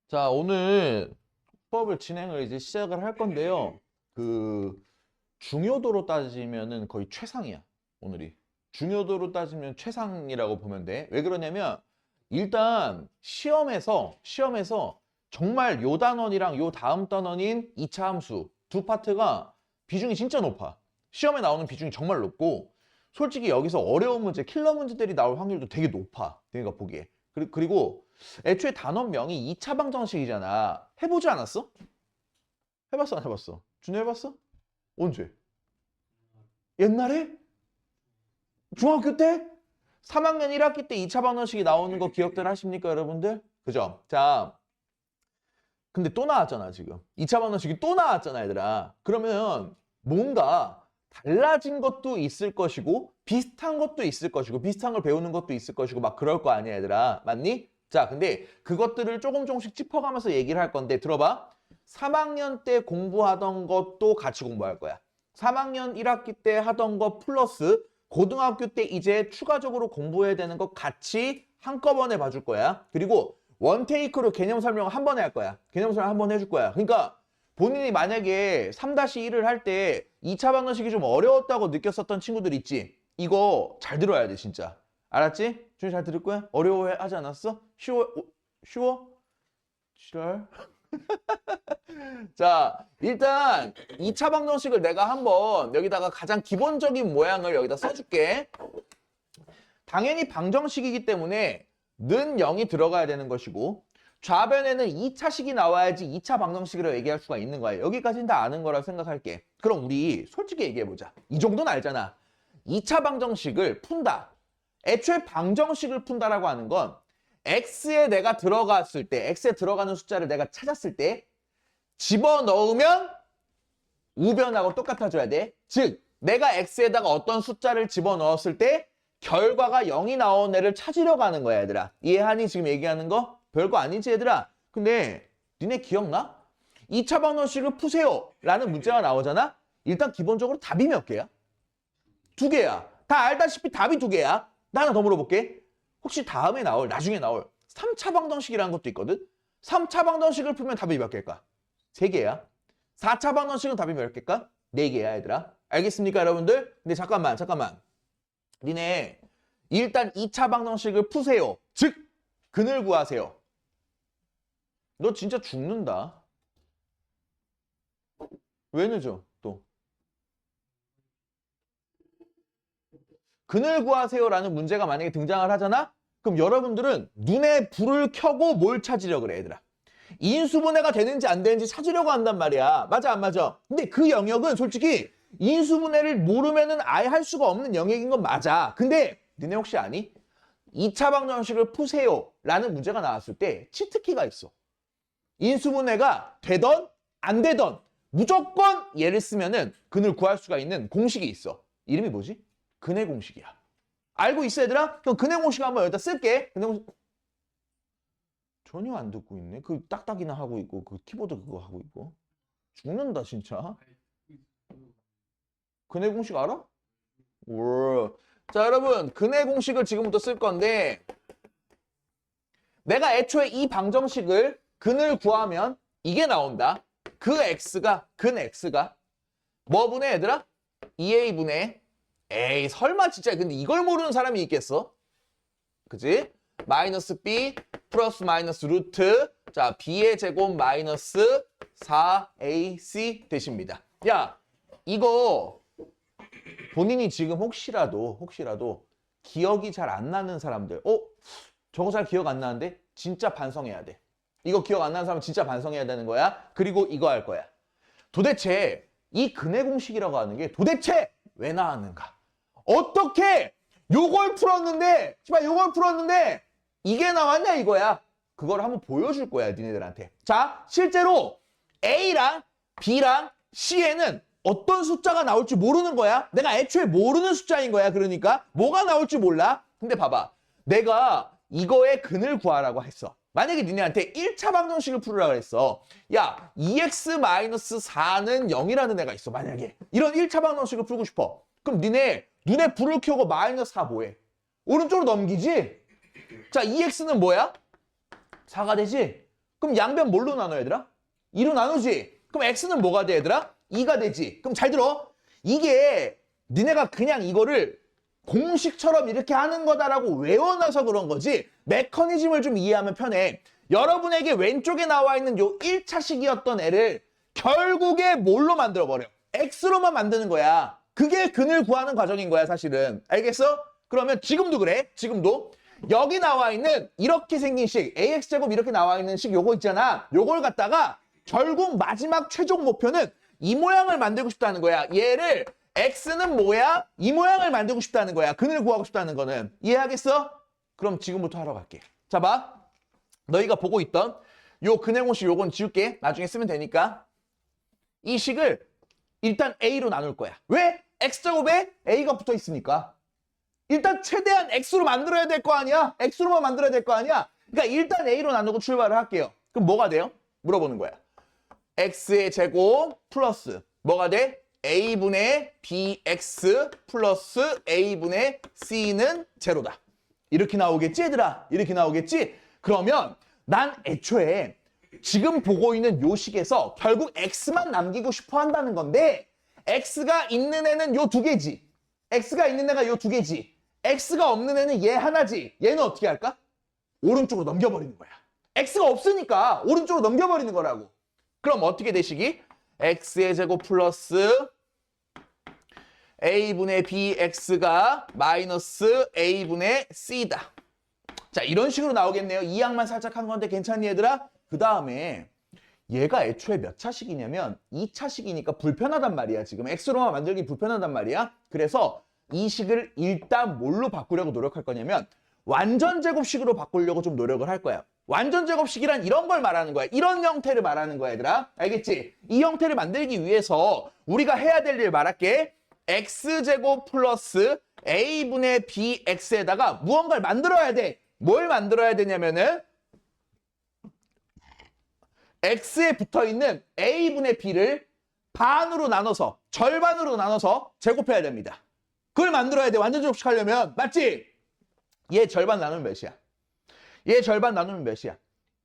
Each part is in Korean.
자, 오늘 수업을 진행을 이제 시작을 할 건데요. 중요도로 따지면은 거의 최상이야, 오늘이. 중요도로 따지면 최상이라고 보면 돼. 왜 그러냐면, 일단 시험에서 정말 요 단원이랑 요 다음 단원인 2차 함수 두 파트가 비중이 진짜 높아. 시험에 나오는 비중이 정말 높고, 솔직히 여기서 어려운 문제, 킬러 문제들이 나올 확률도 되게 높아. 내가 보기에. 그리고 애초에 단원명이 2차 방정식이잖아. 해보지 않았어? 해봤어, 안 해봤어? 준호 해봤어? 언제? 옛날에? 중학교 때? 3학년 1학기 때 2차 방정식이 나오는 거 기억들 하십니까, 여러분들? 그죠? 자, 근데 또 나왔잖아, 지금. 2차 방정식이 또 나왔잖아, 얘들아. 그러면 뭔가 달라진 것도 있을 것이고 비슷한 것도 있을 것이고 비슷한 걸 배우는 것도 있을 것이고 막 그럴 거 아니야, 얘들아. 맞니? 자, 근데 그것들을 조금씩 짚어가면서 얘기를 할 건데 들어봐. 3학년 때 공부하던 것도 같이 공부할 거야. 3학년 1학기 때 하던 거 플러스 고등학교 때 이제 추가적으로 공부해야 되는 거 같이 한꺼번에 봐줄 거야. 그리고 원테이크로 개념 설명을 한 번에 할 거야. 개념 설명 한 번 해줄 거야. 그러니까 본인이 만약에 3-1을 할 때 2차 방정식이 좀 어려웠다고 느꼈었던 친구들 있지? 이거 잘 들어야 돼, 진짜. 알았지? 준이 잘 들을 거야? 어려워하지 않았어? 쉬워? 지랄. 자, 일단 2차 방정식을 내가 한번 여기다가 가장 기본적인 모양을 여기다 써줄게. 당연히 방정식이기 때문에 는 0이 들어가야 되는 것이고 좌변에는 2차식이 나와야지 2차 방정식이라고 얘기할 수가 있는 거야. 여기까지는 다 아는 거라고 생각할게. 그럼 우리 솔직히 얘기해보자. 이 정도는 알잖아. 2차 방정식을 푼다. 애초에 방정식을 푼다라고 하는 건 x에 내가 들어갔을 때, x에 들어가는 숫자를 내가 찾았을 때 집어넣으면 우변하고 똑같아져야 돼. 즉, 내가 x에다가 어떤 숫자를 집어넣었을 때 결과가 0이 나온 애를 찾으려고 하는 거야, 얘들아. 이해하니? 지금 얘기하는 거? 별거 아니지, 얘들아? 근데 니네 기억나? 2차 방정식을 푸세요 라는 문제가 나오잖아? 일단 기본적으로 답이 몇 개야? 2개야. 다 알다시피 답이 2개야. 나 하나 더 물어볼게. 혹시 나중에 나올 3차 방정식이라는 것도 있거든? 3차 방정식을 풀면 답이 몇 개일까? 3개야. 4차 방정식은 답이 몇 개일까? 4개야, 얘들아. 알겠습니까, 여러분들? 근데 잠깐만. 니네 일단 2차 방정식을 푸세요. 즉, 근을 구하세요. 너 진짜 죽는다. 왜 늦어, 또? 근을 구하세요라는 문제가 만약에 등장을 하잖아? 그럼 여러분들은 눈에 불을 켜고 뭘 찾으려고 그래, 얘들아. 인수분해가 되는지 안 되는지 찾으려고 한단 말이야. 맞아, 안 맞아? 근데 그 영역은 솔직히 인수분해를 모르면은 아예 할 수가 없는 영역인 건 맞아. 근데 니네 혹시 아니? 2차 방정식을 푸세요 라는 문제가 나왔을 때 치트키가 있어. 인수분해가 되던 안 되던 무조건 얘를 쓰면은 근을 구할 수가 있는 공식이 있어. 이름이 뭐지? 근의 공식이야. 알고 있어, 얘들아? 그럼 근의 공식 한번 여기다 쓸게. 근의 공식 전혀 안 듣고 있네. 그 딱딱이나 하고 있고 그 키보드 그거 하고 있고. 죽는다 진짜. 근의 공식 알아? 오. 자, 여러분, 근의 공식을 지금부터 쓸 건데 내가 애초에 이 방정식을 근을 구하면 이게 나온다. 근 x가 뭐 분의 얘들아? 2a분의 에이 설마 진짜 근데 이걸 모르는 사람이 있겠어? 그지? 마이너스 b 플러스 마이너스 루트 자 b의 제곱 마이너스 4ac 되십니다. 야 이거 본인이 지금 혹시라도 기억이 잘 안 나는 사람들 저거 잘 기억 안 나는데 진짜 반성해야 돼. 이거 기억 안 나는 사람은 진짜 반성해야 되는 거야. 그리고 이거 할 거야. 도대체 이 근의 공식이라고 하는 게 도대체 왜 나왔는가? 어떻게 요걸 풀었는데 이게 나왔냐 이거야. 그걸 한번 보여줄 거야 니네들한테. 자 실제로 A랑 B랑 C에는 어떤 숫자가 나올지 모르는 거야. 내가 애초에 모르는 숫자인 거야. 그러니까 뭐가 나올지 몰라. 근데 봐봐. 내가 이거의 근을 구하라고 했어. 만약에 니네한테 1차 방정식을 풀으라고 했어. 야 2x-4는 0이라는 애가 있어. 만약에 이런 1차 방정식을 풀고 싶어. 그럼 니네 눈에 불을 켜고 마이너스 4 뭐해? 오른쪽으로 넘기지? 자 2x는 뭐야? 4가 되지? 그럼 양변 뭘로 나눠 얘들아? 2로 나누지. 그럼 x는 뭐가 돼 얘들아? 2가 되지. 그럼 잘 들어. 이게 니네가 그냥 이거를 공식처럼 이렇게 하는 거다라고 외워놔서 그런 거지 메커니즘을 좀 이해하면 편해. 여러분에게 왼쪽에 나와 있는 요 1차식이었던 애를 결국에 뭘로 만들어버려? x로만 만드는 거야. 그게 근을 구하는 과정인 거야 사실은. 알겠어? 그러면 지금도 그래. 지금도. 여기 나와 있는 이렇게 생긴 식 ax제곱 이렇게 나와 있는 식 요거 있잖아. 요걸 갖다가 결국 마지막 최종 목표는 이 모양을 만들고 싶다는 거야. 얘를 x는 뭐야? 이 모양을 만들고 싶다는 거야. 근을 구하고 싶다는 거는. 이해하겠어? 그럼 지금부터 하러 갈게. 자 봐. 너희가 보고 있던 요 근해공식 요건 지울게. 나중에 쓰면 되니까. 이 식을 일단 a로 나눌 거야. 왜? x제곱에 a가 붙어 있으니까. 일단 최대한 x로 만들어야 될 거 아니야? x로만 만들어야 될 거 아니야? 그러니까 일단 a로 나누고 출발을 할게요. 그럼 뭐가 돼요? 물어보는 거야. x의 제곱 플러스 뭐가 돼? a분의 bx 플러스 a분의 c는 제로다. 이렇게 나오겠지 얘들아? 이렇게 나오겠지? 그러면 난 애초에 지금 보고 있는 요 식에서 결국 x만 남기고 싶어 한다는 건데 x가 있는 애는 요 두 개지. x가 있는 애가 요 두 개지. x가 없는 애는 얘 하나지. 얘는 어떻게 할까? 오른쪽으로 넘겨버리는 거야. x가 없으니까 오른쪽으로 넘겨버리는 거라고. 그럼 어떻게 되시기? x의 제곱 플러스 a분의 bx가 마이너스 a분의 c다. 자, 이런 식으로 나오겠네요. 이 항만 살짝 한 건데 괜찮니 얘들아? 그 다음에 얘가 애초에 몇 차식이냐면 2차식이니까 불편하단 말이야. 지금 x로만 만들기 불편하단 말이야. 그래서 이 식을 일단 뭘로 바꾸려고 노력할 거냐면 완전 제곱식으로 바꾸려고 좀 노력을 할 거야. 완전 제곱식이란 이런 걸 말하는 거야. 이런 형태를 말하는 거야, 얘들아. 알겠지? 이 형태를 만들기 위해서 우리가 해야 될 일 말할게. x제곱 플러스 a분의 bx에다가 무언가를 만들어야 돼. 뭘 만들어야 되냐면은 x에 붙어있는 a분의 b를 반으로 나눠서 절반으로 나눠서 제곱해야 됩니다. 그걸 만들어야 돼. 완전 제곱식 하려면. 맞지? 얘 절반 나누면 몇이야? 얘 절반 나누면 몇이야?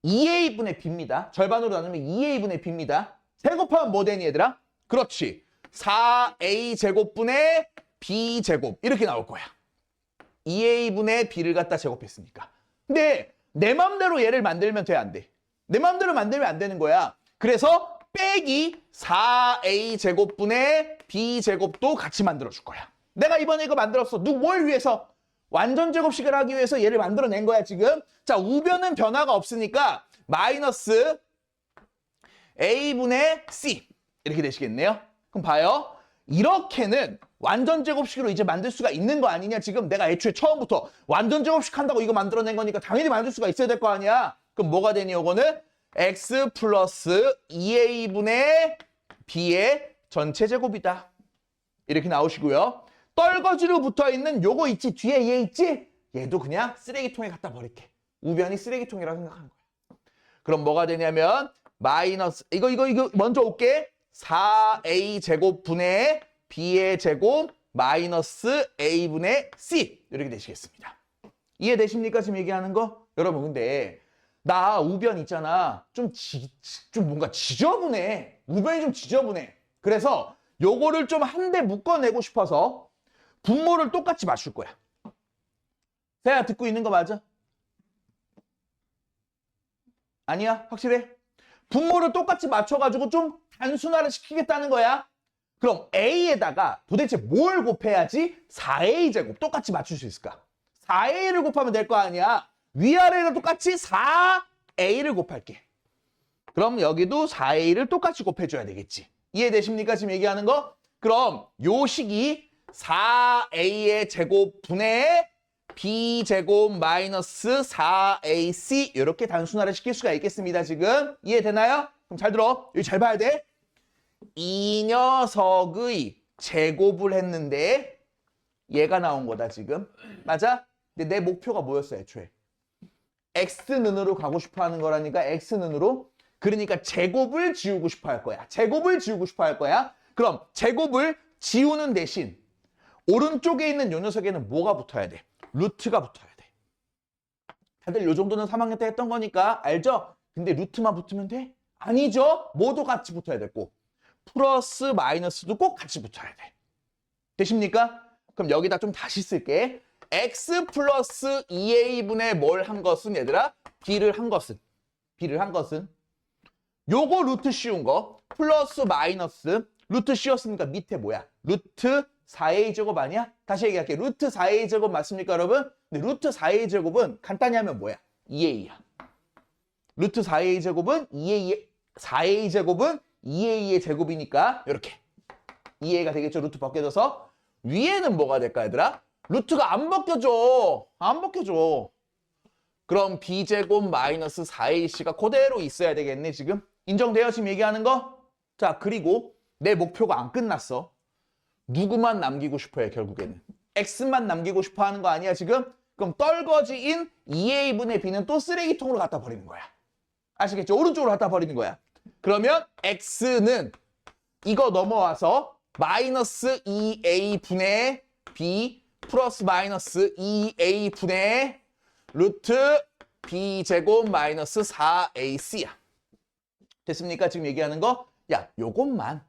2a분의 b입니다. 절반으로 나누면 2a분의 b입니다. 제곱하면 뭐 되니 얘들아? 그렇지. 4a 제곱분의 b 제곱 이렇게 나올 거야. 2a분의 b를 갖다 제곱했으니까. 근데 내 맘대로 얘를 만들면 돼, 안 돼? 내 맘대로 만들면 안 되는 거야. 그래서 빼기 4a 제곱분의 b 제곱도 같이 만들어줄 거야. 내가 이번에 이거 만들었어. 뭘 위해서? 완전 제곱식을 하기 위해서 얘를 만들어낸 거야 지금. 자, 우변은 변화가 없으니까 마이너스 a분의 c 이렇게 되시겠네요. 그럼 봐요. 이렇게는 완전 제곱식으로 이제 만들 수가 있는 거 아니냐 지금. 내가 애초에 처음부터 완전 제곱식 한다고 이거 만들어낸 거니까 당연히 만들 수가 있어야 될 거 아니야. 그럼 뭐가 되니 이거는 x 플러스 2a분의 b의 전체 제곱이다. 이렇게 나오시고요. 떨거지로 붙어있는 요거 있지? 뒤에 얘 있지? 얘도 그냥 쓰레기통에 갖다 버릴게. 우변이 쓰레기통이라고 생각하는 거야. 그럼 뭐가 되냐면 마이너스 이거 먼저 올게. 4a 제곱분의 b의 제곱 마이너스 a분의 c 이렇게 되시겠습니다. 이해되십니까? 지금 얘기하는 거? 여러분 근데 나 우변 있잖아. 좀 뭔가 지저분해. 우변이 좀 지저분해. 그래서 요거를 좀 한 대 묶어내고 싶어서 분모를 똑같이 맞출 거야. 세야 듣고 있는 거 맞아? 아니야? 확실해? 분모를 똑같이 맞춰가지고 좀 단순화를 시키겠다는 거야. 그럼 A에다가 도대체 뭘 곱해야지 4A 제곱 똑같이 맞출 수 있을까? 4A를 곱하면 될 거 아니야. 위아래로 똑같이 4A를 곱할게. 그럼 여기도 4A를 똑같이 곱해줘야 되겠지. 이해되십니까? 지금 얘기하는 거? 그럼 요 식이 4A의 제곱분의 B제곱 마이너스 4AC 이렇게 단순화를 시킬 수가 있겠습니다. 지금 이해되나요? 그럼 잘 들어. 여기 잘 봐야 돼. 이 녀석의 제곱을 했는데 얘가 나온 거다 지금. 맞아? 근데 내 목표가 뭐였어 애초에? X는으로 가고 싶어 하는 거라니까. X는으로. 그러니까 제곱을 지우고 싶어 할 거야. 제곱을 지우고 싶어 할 거야. 그럼 제곱을 지우는 대신 오른쪽에 있는 요 녀석에는 뭐가 붙어야 돼? 루트가 붙어야 돼. 다들 요 정도는 3학년 때 했던 거니까 알죠? 근데 루트만 붙으면 돼? 아니죠. 모두 같이 붙어야 되고 플러스 마이너스도 꼭 같이 붙어야 돼. 되십니까? 그럼 여기다 좀 다시 쓸게. x 플러스 2a분의 뭘 한 것은 얘들아? b를 한 것은 요거 루트 씌운 거 플러스 마이너스 루트 씌웠으니까 밑에 뭐야? 루트 4a 제곱 아니야? 다시 얘기할게. 루트 4a 제곱 맞습니까 여러분? 근데 루트 4a 제곱은 간단히 하면 뭐야? 2a야. 루트 4a 제곱은 4a 제곱은 2a의 제곱이니까 이렇게 2a가 되겠죠. 루트 벗겨져서 위에는 뭐가 될까 얘들아? 루트가 안 벗겨져. 안 벗겨져. 그럼 b제곱 마이너스 4ac가 그대로 있어야 되겠네 지금. 인정돼요 지금 얘기하는 거? 자 그리고 내 목표가 안 끝났어. 누구만 남기고 싶어요 결국에는. x만 남기고 싶어 하는 거 아니야 지금? 그럼 떨거지인 2a분의 b는 또 쓰레기통으로 갖다 버리는 거야. 아시겠죠? 오른쪽으로 갖다 버리는 거야. 그러면 x는 이거 넘어와서 마이너스 2a분의 b 플러스 마이너스 2a분의 루트 b제곱 마이너스 4ac야. 됐습니까? 지금 얘기하는 거? 야, 요것만.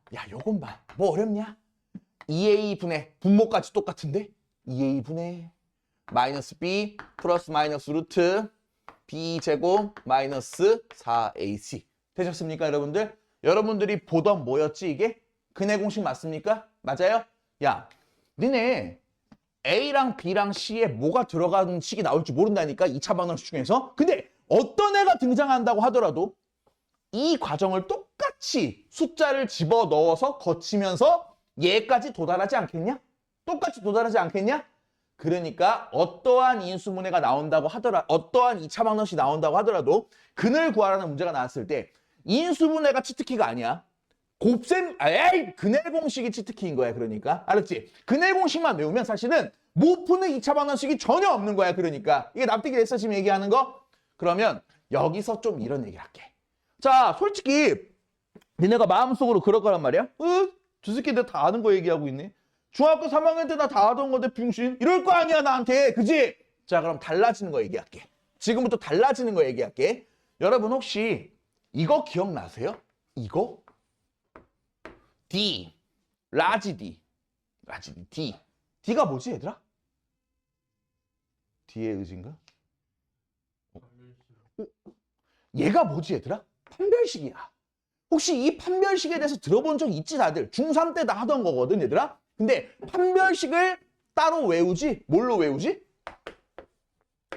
뭐 어렵냐? 2a분의 분모까지 똑같은데? 2a분의 마이너스 b 플러스 마이너스 루트 b제곱 마이너스 4ac. 되셨습니까, 여러분들? 여러분들이 보던 뭐였지, 이게? 근해 공식 맞습니까? 맞아요? 야, 니네 A랑 B랑 C에 뭐가 들어가는 식이 나올지 모른다니까, 2차 방정식 중에서. 근데 어떤 애가 등장한다고 하더라도 이 과정을 똑같이 숫자를 집어넣어서 거치면서 얘까지 도달하지 않겠냐? 똑같이 도달하지 않겠냐? 그러니까 어떠한 인수분해가 나온다고 어떠한 2차 방정식이 나온다고 하더라도 근을 구하라는 문제가 나왔을 때 인수분해가 치트키가 아니야. 근해 공식이 치트키인 거야. 그러니까 알았지? 근해 공식만 외우면 사실은 못 푸는 2차 방정식이 전혀 없는 거야. 그러니까 이게 납득이 됐어 지금 얘기하는 거? 그러면 여기서 좀 이런 얘기를 할게. 자 솔직히 니네가 마음속으로 그럴 거란 말이야. 저 새끼들 다 아는 거 얘기하고 있네. 중학교 3학년 때 나 다 하던 건데 병신 이럴 거 아니야 나한테. 그지? 자 그럼 달라지는 거 얘기할게. 지금부터 달라지는 거 얘기할게. 여러분 혹시 이거 기억나세요? 이거? D, 라지 D, D. D가 뭐지 얘들아? D의 의지인가? 얘가 뭐지 얘들아? 판별식이야. 혹시 이 판별식에 대해서 들어본 적 있지 다들? 중3 때 다 하던 거거든 얘들아? 근데 판별식을 따로 외우지? 뭘로 외우지?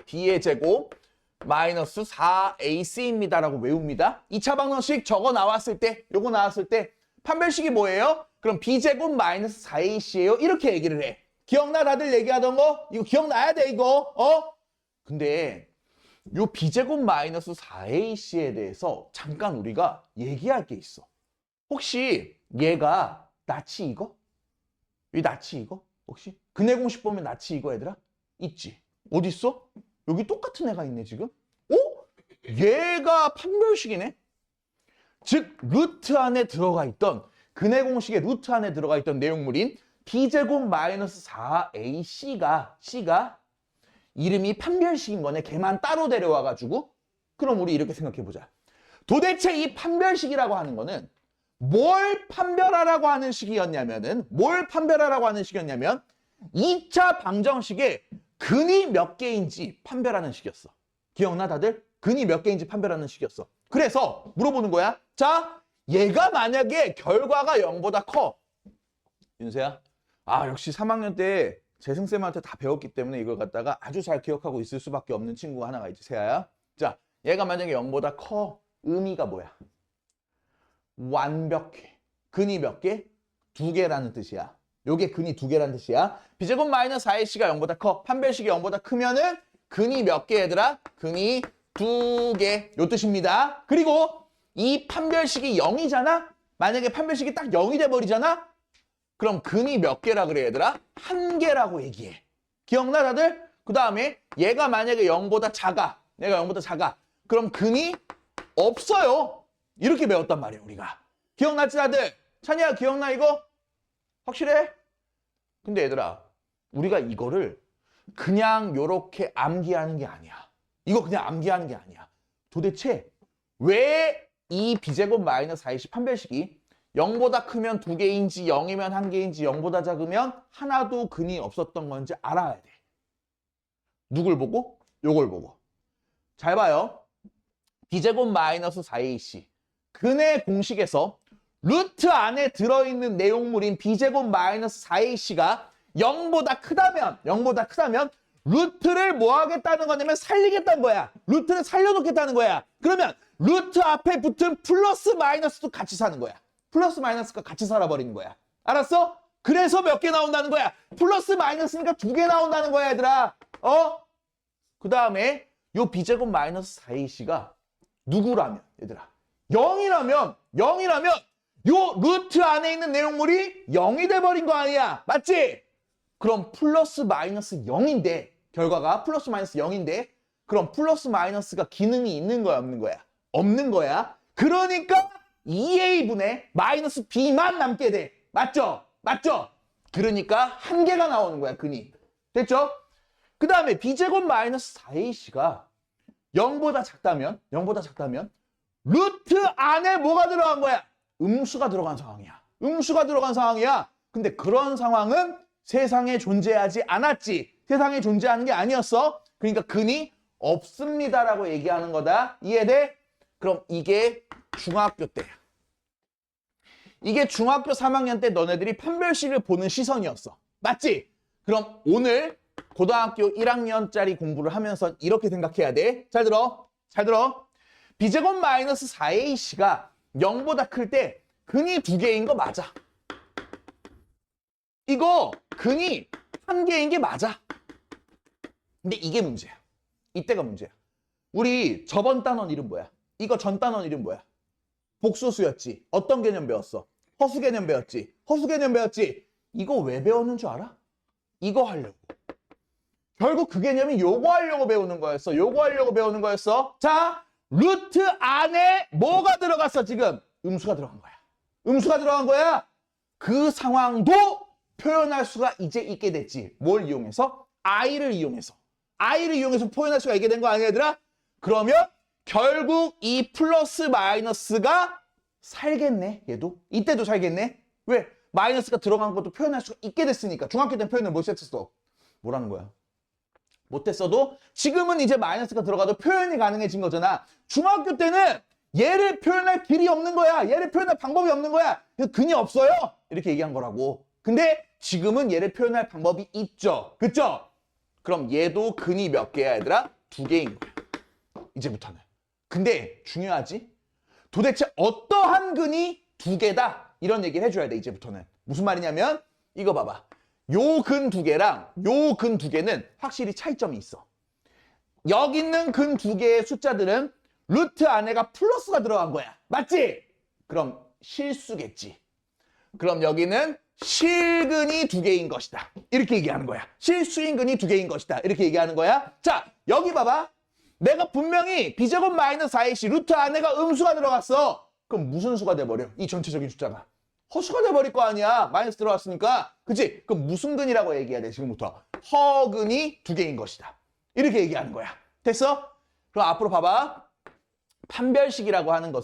D의 제곱 마이너스 4ac입니다 라고 외웁니다. 2차 방정식 저거 나왔을 때, 요거 나왔을 때 판별식이 뭐예요? 그럼 b제곱 마이너스 4ac예요. 이렇게 얘기를 해. 기억나 다들 얘기하던 거? 이거 기억나야 돼 이거. 근데 요 b제곱 마이너스 4ac에 대해서 잠깐 우리가 얘기할 게 있어. 혹시 얘가 낯이 이거? 이 낯이 이거? 혹시? 근해 공식 보면 낯이 이거 얘들아? 있지. 어디 있어? 여기 똑같은 애가 있네 지금. 얘가 판별식이네. 즉 루트 안에 들어가 있던 근해 공식의 루트 안에 들어가 있던 내용물인 b제곱 마이너스 4ac가 이름이 판별식인 거네. 걔만 따로 데려와가지고. 그럼 우리 이렇게 생각해보자. 도대체 이 판별식이라고 하는 거는 뭘 판별하라고 하는 식이었냐면 2차 방정식의 근이 몇 개인지 판별하는 식이었어. 기억나 다들? 근이 몇 개인지 판별하는 식이었어. 그래서 물어보는 거야. 자, 얘가 만약에 결과가 0보다 커. 윤세야, 역시 3학년 때 재승쌤한테 다 배웠기 때문에 이걸 갖다가 아주 잘 기억하고 있을 수밖에 없는 친구가 하나가 있지, 세아야. 자, 얘가 만약에 0보다 커. 의미가 뭐야? 완벽해. 근이 몇 개? 2개라는 뜻이야. 요게 근이 2개라는 뜻이야. b제곱 마이너스 4ac가 0보다 커. 판별식이 0보다 크면은 근이 몇 개 얘들아? 근이 2개. 요 뜻입니다. 그리고 이 판별식이 0이잖아? 만약에 판별식이 딱 0이 돼버리잖아? 그럼 근이 몇 개라 그래 얘들아? 1개라고 얘기해. 기억나 다들? 그 다음에 얘가 만약에 0보다 작아. 얘가 0보다 작아. 그럼 근이 없어요. 이렇게 배웠단 말이에요 우리가. 기억났지 다들? 찬이야 기억나 이거? 확실해? 근데 얘들아 우리가 이거를 그냥 요렇게 암기하는 게 아니야. 이거 그냥 암기하는 게 아니야. 도대체 왜 이 b제곱 마이너스 4ac 판별식이 0보다 크면 2개인지 0이면 1개인지 0보다 작으면 하나도 근이 없었던 건지 알아야 돼. 누굴 보고? 요걸 보고. 잘 봐요. b제곱 마이너스 4ac. 근의 공식에서 루트 안에 들어있는 내용물인 b제곱 마이너스 4ac가 0보다 크다면 루트를 뭐 하겠다는 거냐면 살리겠다는 거야. 루트를 살려놓겠다는 거야. 그러면 루트 앞에 붙은 플러스 마이너스도 같이 사는 거야. 플러스 마이너스가 같이 살아버리는 거야. 알았어? 그래서 몇 개 나온다는 거야. 플러스 마이너스니까 2개 나온다는 거야, 얘들아. 그 다음에 요 b제곱 마이너스 4ac가 누구라면, 얘들아. 0이라면 요 루트 안에 있는 내용물이 0이 돼버린 거 아니야. 맞지? 그럼 플러스 마이너스 0인데, 결과가 플러스 마이너스 0인데, 그럼 플러스 마이너스가 기능이 있는 거야, 없는 거야? 없는 거야. 그러니까 2a분의 마이너스 b만 남게 돼. 맞죠? 맞죠? 그러니까 1개가 나오는 거야, 근이. 됐죠? 그 다음에 b제곱 마이너스 4ac가 0보다 작다면 루트 안에 뭐가 들어간 거야? 음수가 들어간 상황이야. 음수가 들어간 상황이야. 근데 그런 상황은 세상에 존재하지 않았지. 세상에 존재하는 게 아니었어. 그러니까 근이 없습니다라고 얘기하는 거다. 이해돼? 그럼 이게 중학교 때야. 이게 중학교 3학년 때 너네들이 판별식을 보는 시선이었어. 맞지? 그럼 오늘 고등학교 1학년짜리 공부를 하면서 이렇게 생각해야 돼. 잘 들어. 잘 들어. b제곱 마이너스 4ac가 0보다 클 때 근이 2개인 거 맞아. 이거 근이 1개인 게 맞아. 근데 이게 문제야. 이때가 문제야. 우리 저번 단원 이름 뭐야? 이거 전 단원 이름 뭐야? 복소수였지. 어떤 개념 배웠어? 허수 개념 배웠지. 허수 개념 배웠지. 이거 왜 배웠는 줄 알아? 이거 하려고. 결국 그 개념이 요거 하려고 배우는 거였어. 요거 하려고 배우는 거였어. 자, 루트 안에 뭐가 들어갔어, 지금? 음수가 들어간 거야. 음수가 들어간 거야. 그 상황도 표현할 수가 이제 있게 됐지. 뭘 이용해서? i를 이용해서. i를 이용해서 표현할 수가 있게 된 거 아니야, 얘들아? 그러면 결국 이 플러스 마이너스가 살겠네, 얘도. 이때도 살겠네. 왜? 마이너스가 들어간 것도 표현할 수가 있게 됐으니까. 중학교 때는 표현을 못 했었어. 뭐라는 거야? 못했어도 지금은 이제 마이너스가 들어가도 표현이 가능해진 거잖아. 중학교 때는 얘를 표현할 길이 없는 거야. 얘를 표현할 방법이 없는 거야. 근이 없어요. 이렇게 얘기한 거라고. 근데 지금은 얘를 표현할 방법이 있죠. 그쵸? 그럼 얘도 근이 몇 개야, 얘들아? 2개인 거야. 이제부터는. 근데 중요하지? 도대체 어떠한 근이 2개다? 이런 얘기를 해줘야 돼, 이제부터는. 무슨 말이냐면 이거 봐봐. 요 근 2개랑 요 근 2개는 확실히 차이점이 있어. 여기 있는 근 2개의 숫자들은 루트 안에가 플러스가 들어간 거야. 맞지? 그럼 실수겠지. 그럼 여기는 실근이 2개인 것이다. 이렇게 얘기하는 거야. 실수인 근이 2개인 것이다. 이렇게 얘기하는 거야. 자, 여기 봐봐. 내가 분명히 b제곱 마이너스 4ac 루트 안에가 음수가 들어갔어. 그럼 무슨 수가 돼버려? 이 전체적인 숫자가. 허수가 돼버릴 거 아니야. 마이너스 들어갔으니까. 그치? 그럼 무슨 근이라고 얘기해야 돼, 지금부터? 허근이 2개인 것이다. 이렇게 얘기하는 거야. 됐어? 그럼 앞으로 봐봐. 판별식이라고 하는 건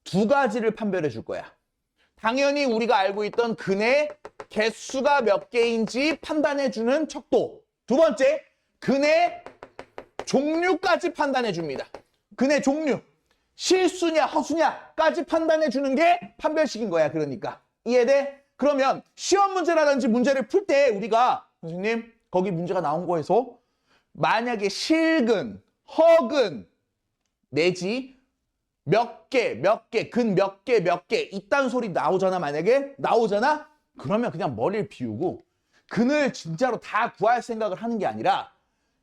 2가지를 판별해 줄 거야. 당연히 우리가 알고 있던 근의 개수가 몇 개인지 판단해 주는 척도. 두 번째, 근의 종류까지 판단해 줍니다. 근의 종류. 실수냐 허수냐까지 판단해 주는 게 판별식인 거야. 그러니까. 이해돼? 그러면 시험 문제라든지 문제를 풀 때 우리가 선생님 거기 문제가 나온 거에서 만약에 실근, 허근 내지 몇 개, 근 몇 개 이딴 소리 나오잖아. 만약에 나오잖아. 그러면 그냥 머리를 비우고 근을 진짜로 다 구할 생각을 하는 게 아니라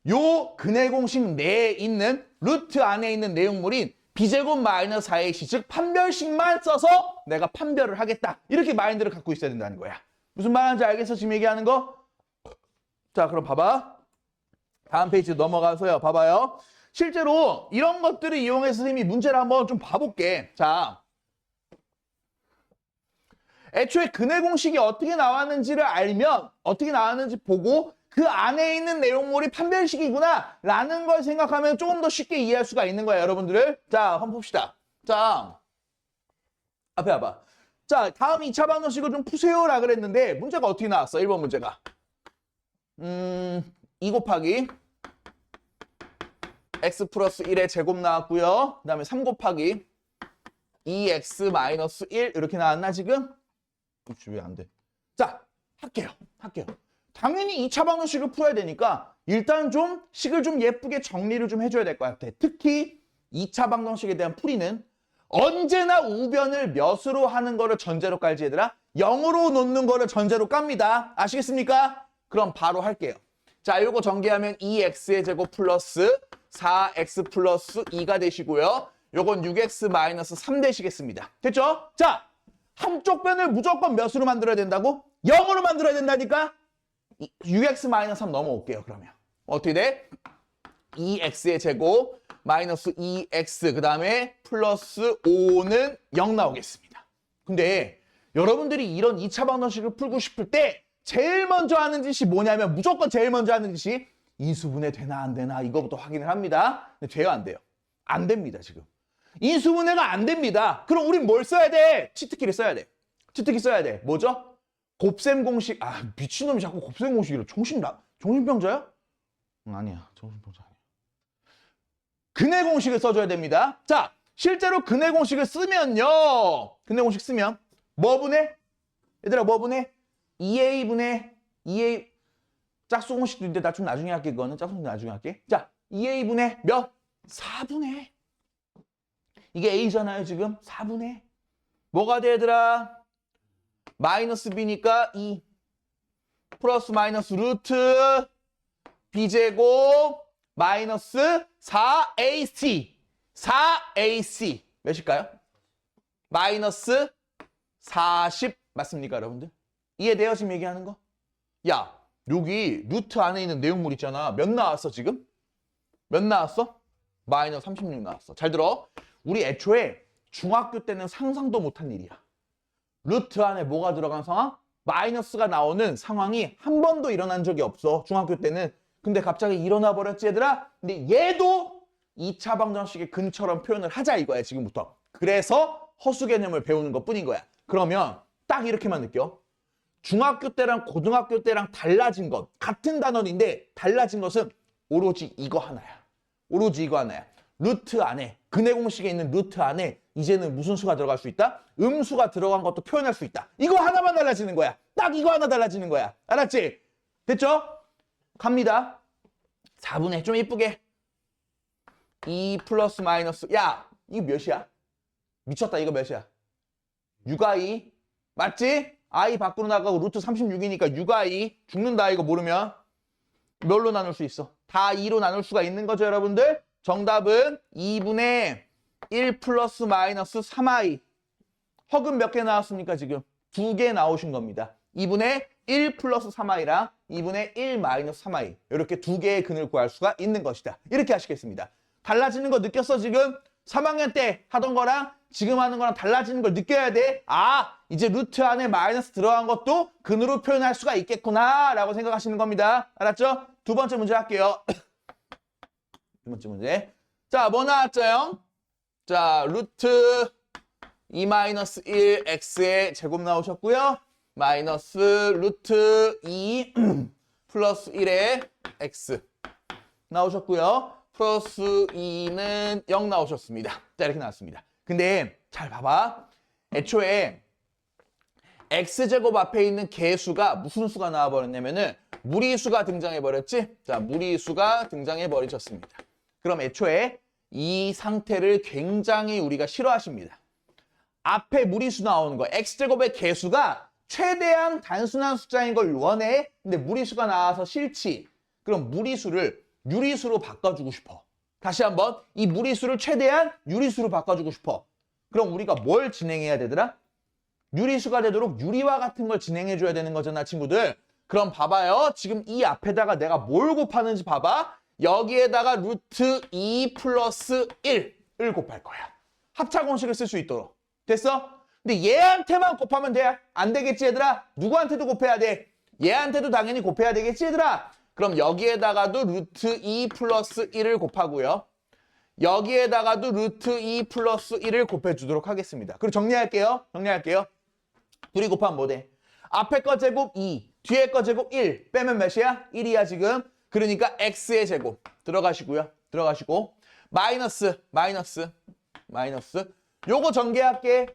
요 근의 공식 내에 있는 루트 안에 있는 내용물인 b제곱 마이너스 4ac 즉 판별식만 써서 내가 판별을 하겠다. 이렇게 마인드를 갖고 있어야 된다는 거야. 무슨 말하는지 알겠어? 지금 얘기하는 거? 자, 그럼 봐봐. 다음 페이지 넘어가서요. 봐봐요. 실제로 이런 것들을 이용해서 선생님이 문제를 한번 좀 봐볼게. 자, 애초에 근의 공식이 어떻게 나왔는지를 알면 어떻게 나왔는지 보고 그 안에 있는 내용물이 판별식이구나 라는 걸 생각하면 조금 더 쉽게 이해할 수가 있는 거야, 여러분들. 자, 한번 봅시다. 자, 앞에 와봐. 자, 다음 2차 방정식을 좀 푸세요라 그랬는데 문제가 어떻게 나왔어? 1번 문제가. 2 곱하기 x 플러스 1의 제곱 나왔고요. 그 다음에 3 곱하기 2x 마이너스 1 이렇게 나왔나 지금? 왜 안 돼? 자, 할게요. 당연히 2차 방정식을 풀어야 되니까 일단 좀 식을 좀 예쁘게 정리를 좀 해줘야 될 것 같아. 특히 2차 방정식에 대한 풀이는 언제나 우변을 몇으로 하는 거를 전제로 깔지 얘들아? 0으로 놓는 거를 전제로 깝니다. 아시겠습니까? 그럼 바로 할게요. 자, 요거 전개하면 2x의 제곱 플러스 4x 플러스 2가 되시고요. 요건 6x 마이너스 3 되시겠습니다. 됐죠? 자, 한쪽 변을 무조건 몇으로 만들어야 된다고? 0으로 만들어야 된다니까? 6x 마이너스 3 넘어올게요, 그러면. 어떻게 돼? 2x의 제곱 마이너스 2x 그 다음에 플러스 5는 0 나오겠습니다. 근데 여러분들이 이런 2차 방정식을 풀고 싶을 때 제일 먼저 하는 짓이 뭐냐면 무조건 제일 먼저 하는 짓이 인수분해 되나 안 되나 이거부터 확인을 합니다. 근데 돼요, 안 돼요? 안 됩니다, 지금. 인수분해가 안 됩니다. 그럼 우린 뭘 써야 돼? 치트키를 써야 돼. 치트키 써야 돼. 뭐죠? 곱셈 공식. 아, 미친놈이 자꾸 곱셈 공식이래. 정신병자야? 아니야, 정신병자 아니야. 근해 공식을 써줘야 됩니다. 자, 실제로 근해 공식을 쓰면요. 근해 공식 쓰면 뭐 분해? 얘들아, 뭐 분해? 2a분의 2a 짝수 공식도 있는데 나 좀 나중에 할게. 그거는 짝수 공식 나중에 할게. 자, 2a분의 몇? 4분의 이게 a잖아요, 지금. 4분의 뭐가 돼, 얘들아? 마이너스 b니까 2 플러스 마이너스 루트 b제곱 마이너스 4ac 4ac 몇일까요? 마이너스 40 맞습니까, 여러분들? 이해돼요, 지금 얘기하는 거? 야, 여기 루트 안에 있는 내용물 있잖아. 몇 나왔어, 지금? 몇 나왔어? 마이너스 36 나왔어. 잘 들어. 우리 애초에 중학교 때는 상상도 못한 일이야. 루트 안에 뭐가 들어간 상황? 마이너스가 나오는 상황이 한 번도 일어난 적이 없어, 중학교 때는. 근데 갑자기 일어나 버렸지, 얘들아? 근데 얘도 2차 방정식의 근처럼 표현을 하자 이거야, 지금부터. 그래서 허수 개념을 배우는 것 뿐인 거야. 그러면 딱 이렇게만 느껴. 중학교 때랑 고등학교 때랑 달라진 것, 같은 단원인데 달라진 것은 오로지 이거 하나야. 오로지 이거 하나야. 루트 안에, 근해 공식에 있는 루트 안에 이제는 무슨 수가 들어갈 수 있다? 음수가 들어간 것도 표현할 수 있다. 이거 하나만 달라지는 거야. 딱 이거 하나 달라지는 거야. 알았지? 됐죠? 갑니다. 4분의 좀 이쁘게 2 플러스 마이너스. 야, 이거 몇이야? 미쳤다. 이거 몇이야? 6i 맞지? i 밖으로 나가고 루트 36이니까 6i 죽는다. 이거 모르면. 뭘로 나눌 수 있어? 다 2로 나눌 수가 있는 거죠, 여러분들? 정답은 2분의 1 플러스 마이너스 3i. 허근 몇 개 나왔습니까, 지금? 2개 나오신 겁니다. 2분의 1 플러스 3i랑 2분의 1 마이너스 3i. 이렇게 2개의 근을 구할 수가 있는 것이다. 이렇게 하시겠습니다. 달라지는 거 느꼈어, 지금? 3학년 때 하던 거랑 지금 하는 거랑 달라지는 걸 느껴야 돼. 아, 이제 루트 안에 마이너스 들어간 것도 근으로 표현할 수가 있겠구나 라고 생각하시는 겁니다. 알았죠? 두 번째 문제 할게요. 두 번째 문제. 자, 뭐 나왔죠? 자, 루트 2-1 x의 제곱 나오셨고요. 마이너스 루트 2 플러스 1의 x 나오셨고요. 플러스 2는 0 나오셨습니다. 자, 이렇게 나왔습니다. 근데 잘 봐봐. 애초에 x제곱 앞에 있는 개수가 무슨 수가 나와버렸냐면은 무리수가 등장해버렸지? 자, 무리수가 등장해버리셨습니다. 그럼 애초에 이 상태를 굉장히 우리가 싫어하십니다. 앞에 무리수 나오는 거, x제곱의 개수가 최대한 단순한 숫자인 걸 원해. 근데 무리수가 나와서 싫지. 그럼 무리수를 유리수로 바꿔주고 싶어. 다시 한번 이 무리수를 최대한 유리수로 바꿔주고 싶어. 그럼 우리가 뭘 진행해야 되더라? 유리수가 되도록 유리와 같은 걸 진행해줘야 되는 거잖아, 친구들. 그럼 봐봐요. 지금 이 앞에다가 내가 뭘 곱하는지 봐봐. 여기에다가 루트 2 플러스 1을 곱할 거야. 합차 공식을 쓸 수 있도록. 됐어? 근데 얘한테만 곱하면 돼? 안 되겠지, 얘들아? 누구한테도 곱해야 돼? 얘한테도 당연히 곱해야 되겠지, 얘들아? 그럼 여기에다가도 루트 2 플러스 1을 곱하고요. 여기에다가도 루트 2 플러스 1을 곱해주도록 하겠습니다. 그리고 정리할게요. 둘이 곱하면 뭐 돼? 앞에 거 제곱 2, 뒤에 거 제곱 1 빼면 몇이야? 1이야 지금. 그러니까 x의 제곱 들어가시고요. 마이너스. 요거 전개할게.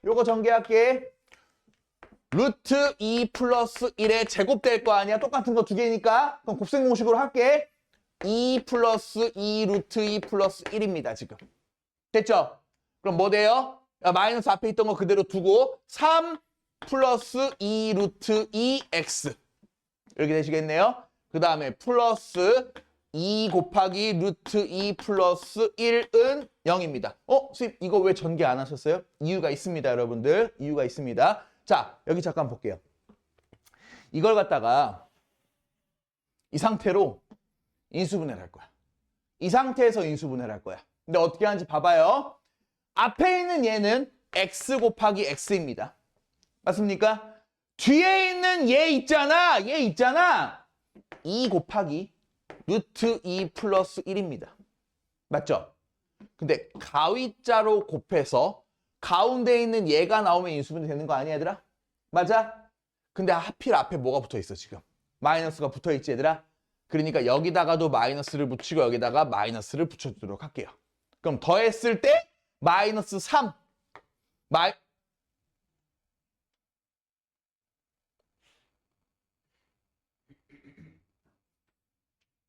루트 2 플러스 1의 제곱 될 거 아니야. 똑같은 거 두 개니까. 그럼 곱셈 공식으로 할게. 2 플러스 2 루트 2 플러스 1입니다, 지금. 됐죠? 그럼 뭐 돼요? 마이너스 앞에 있던 거 그대로 두고 3 플러스 2 루트 2x. 이렇게 되시겠네요. 그 다음에 플러스 2 곱하기 루트 2 플러스 1은 0입니다. 선생님 이거 왜 전개 안 하셨어요? 이유가 있습니다, 여러분들. 이유가 있습니다. 자, 여기 잠깐 볼게요. 이걸 갖다가 이 상태로 인수분해를 할 거야. 이 상태에서 인수분해를 할 거야. 근데 어떻게 하는지 봐봐요. 앞에 있는 얘는 x 곱하기 x입니다. 맞습니까? 뒤에 있는 얘 있잖아. 2 곱하기 루트 2 플러스 1입니다. 맞죠? 근데 가위자로 곱해서 가운데 있는 얘가 나오면 인수분해 되는 거 아니야, 얘들아? 맞아? 근데 하필 앞에 뭐가 붙어 있어, 지금? 마이너스가 붙어 있지, 얘들아? 그러니까 여기다가도 마이너스를 붙이고 여기다가 마이너스를 붙여주도록 할게요. 그럼 더했을 때 마이너스 3.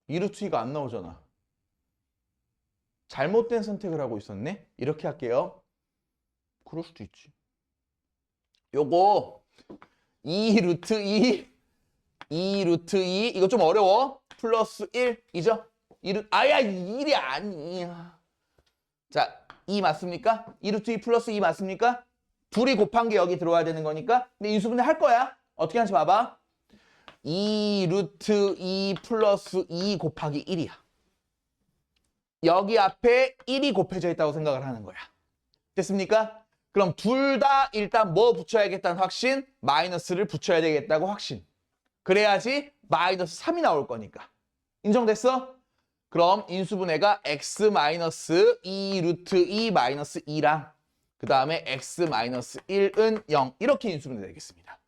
이 루트 2가 안 나오잖아. 잘못된 선택을 하고 있었네? 이렇게 할게요. 그럴 수도 있지. 요거 2 루트 2 이거 좀 어려워. 플러스 1이죠? 1이 아니야. 자, 2 맞습니까? 2 루트 2 플러스 2 맞습니까? 둘이 곱한 게 여기 들어와야 되는 거니까. 근데 인수분해 할 거야. 어떻게 하는지 봐봐. 2 루트 2 플러스 2 곱하기 1이야. 여기 앞에 1이 곱해져 있다고 생각을 하는 거야. 됐습니까? 그럼 둘 다 일단 뭐 붙여야겠다는 확신? 마이너스를 붙여야 되겠다고 확신. 그래야지 마이너스 3이 나올 거니까. 인정됐어? 그럼 인수분해가 x 마이너스 2 루트 2 마이너스 2랑 그 다음에 x 마이너스 1은 0 이렇게 인수분해 되겠습니다.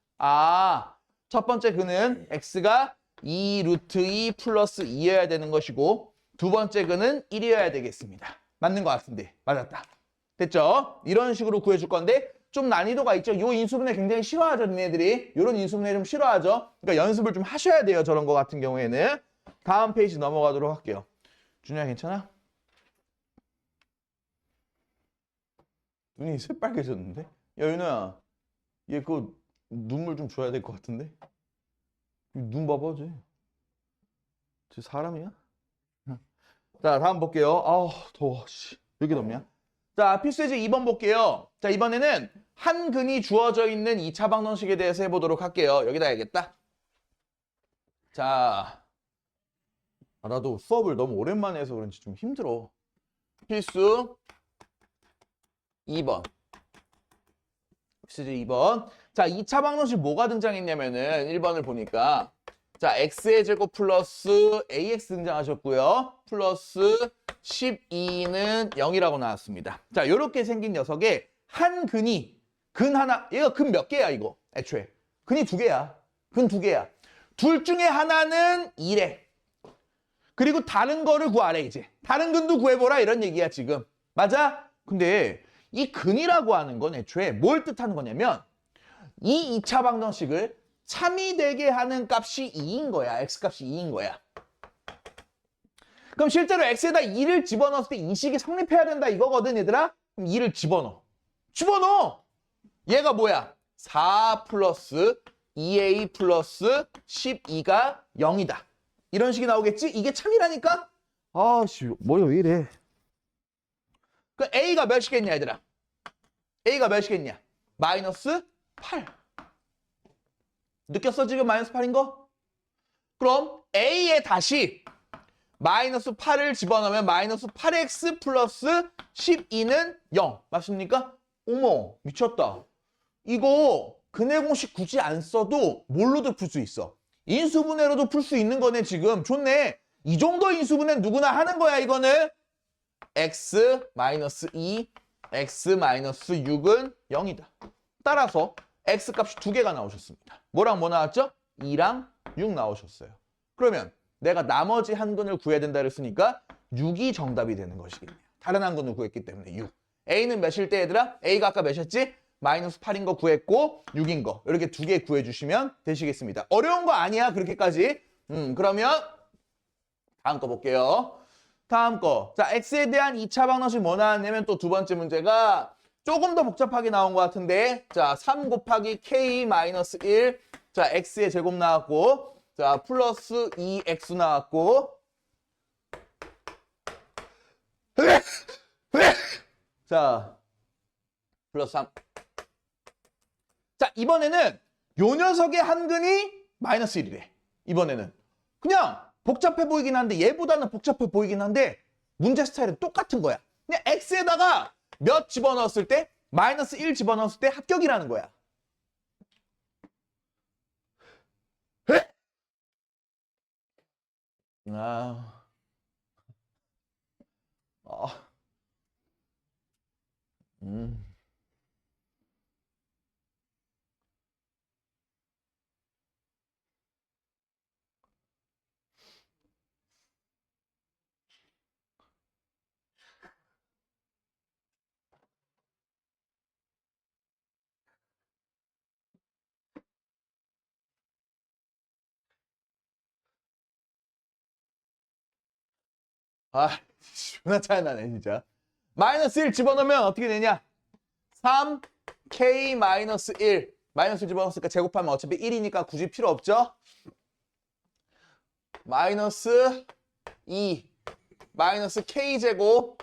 첫 번째 근은 x가 2 루트 2 플러스 2여야 되는 것이고 두 번째 근은 1이어야 되겠습니다. 맞는 것 같은데. 맞았다. 됐죠? 이런 식으로 구해줄 건데 좀 난이도가 있죠. 이 인수분해 굉장히 싫어하죠, 니네들이. 이런 인수분해 좀 싫어하죠. 그러니까 연습을 좀 하셔야 돼요, 저런 거 같은 경우에는. 다음 페이지 넘어가도록 할게요. 준이야, 괜찮아? 눈이 새빨개졌는데? 야, 윤호야, 얘 그거 눈물 좀 줘야 될 것 같은데? 눈 봐봐, 쟤 사람이야? 자, 다음 볼게요. 아우, 더워. 씨. 왜 이렇게 덥냐? 자, 필수예제 2번 볼게요. 자, 이번에는 한 근이 주어져 있는 2차 방정식에 대해서 해보도록 할게요. 여기다 해야겠다. 자, 나도 수업을 너무 오랜만에 해서 그런지 좀 힘들어. 필수 2번. 필수예제 2번. 자, 2차 방정식 뭐가 등장했냐면은 1번을 보니까 자, x의 제곱 플러스 ax 등장하셨고요. 플러스 12는 0이라고 나왔습니다. 자, 이렇게 생긴 녀석에 한 근이 근 하나, 얘가 근 몇 개야 이거? 애초에 근이 두 개야. 근 두 개야. 둘 중에 하나는 2래. 그리고 다른 거를 구하래 이제. 다른 근도 구해보라 이런 얘기야 지금. 맞아? 근데 이 근이라고 하는 건 애초에 뭘 뜻하는 거냐면 이 2차 방정식을 참이 되게 하는 값이 2인 거야. x값이 2인 거야. 그럼 실제로 x에다 2를 집어넣었을 때 이 식이 성립해야 된다 이거거든 얘들아. 그럼 2를 집어넣어. 얘가 뭐야? 4 플러스 2a 플러스 12가 0이다. 이런 식이 나오겠지? 이게 참이라니까? 아씨 뭐야 왜 이래. 그 a가 몇이겠냐 얘들아? a가 몇이겠냐? 마이너스 8. 느꼈어 지금 마이너스 8인 거? 그럼 a에 다시 마이너스 8을 집어넣으면 마이너스 8x 플러스 12는 0. 맞습니까? 어머 미쳤다. 이거 근해 공식 굳이 안 써도 뭘로도 풀 수 있어. 인수분해로도 풀 수 있는 거네 지금. 좋네. 이 정도 인수분해 누구나 하는 거야 이거는. x-2, x-6은 0이다. 따라서 x값이 두 개가 나오셨습니다. 뭐랑 뭐 나왔죠? 2랑 6 나오셨어요. 그러면 내가 나머지 한 근을 구해야 된다 그랬으니까 6이 정답이 되는 것이겠네요. 다른 한 근을 구했기 때문에 6. A는 몇일 때 얘들아? A가 아까 몇이었지? 마이너스 8인 거 구했고 6인 거. 이렇게 두 개 구해주시면 되시겠습니다. 어려운 거 아니야 그렇게까지. 그러면 다음 거 볼게요. 다음 거. 자, x에 대한 2차 방정식 뭐 나왔냐면 또 두 번째 문제가 조금 더 복잡하게 나온 것 같은데, 자, 3 곱하기 k-1, 자, x의 제곱 나왔고, 자, 플러스 2x 나왔고, 자, 플러스 3. 자, 이번에는 요 녀석의 한근이 마이너스 1이래. 이번에는. 그냥 복잡해 보이긴 한데, 얘보다는 복잡해 보이긴 한데, 문제 스타일은 똑같은 거야. 그냥 x에다가 몇 집어넣었을 때? 마이너스 1 집어넣었을 때 합격이라는 거야. 아, 아, 음. 아, 존나 차이나네, 진짜. 마이너스 1 집어넣으면 어떻게 되냐? 3k 마이너스 1. 마이너스 1 집어넣었으니까 제곱하면 어차피 1이니까 굳이 필요 없죠? 마이너스 2. 마이너스 k제곱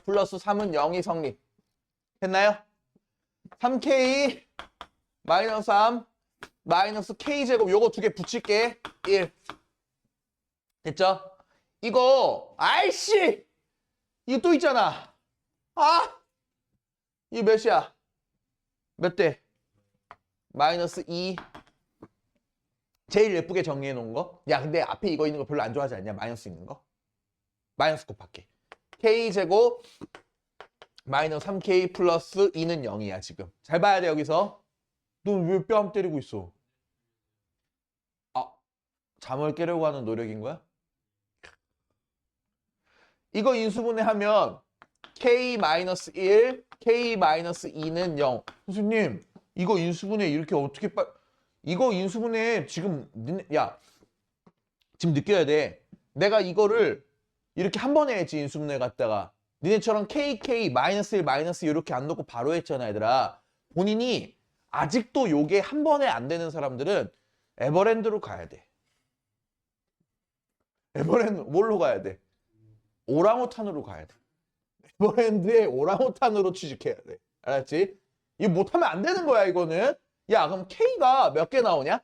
플러스 3은 0이 성립. 됐나요? 3k 마이너스 3 마이너스 k제곱 요거 두 개 붙일게. 1. 됐죠? 이거 아이씨! 이거 또 있잖아. 아! 이게 몇이야? 몇 대? 마이너스 2. 제일 예쁘게 정리해 놓은 거. 야, 근데 앞에 이거 있는 거 별로 안 좋아하지 않냐? 마이너스 있는 거. 마이너스 곱할게. k제곱 마이너스 3k 플러스 2는 0이야 지금. 잘 봐야 돼 여기서. 너 왜 뺨 때리고 있어? 아, 잠을 깨려고 하는 노력인 거야? 이거 인수분해하면 k-1, k-2는 0. 선생님, 이거 인수분해 이렇게 어떻게 이거 인수분해 지금 야, 지금 느껴야 돼. 내가 이거를 이렇게 한 번에 했지 인수분해 갖다가. 니네처럼 KK, 마이너스 1, 마이너스 이렇게 안 넣고 바로 했잖아, 얘들아. 본인이 아직도 요게 한 번에 안 되는 사람들은 에버랜드로 가야 돼. 에버랜드, 뭘로 가야 돼? 오랑우탄으로 가야 돼. 에버랜드에 오랑우탄으로 취직해야 돼. 알았지? 이거 못하면 안 되는 거야, 이거는. 야, 그럼 K가 몇 개 나오냐?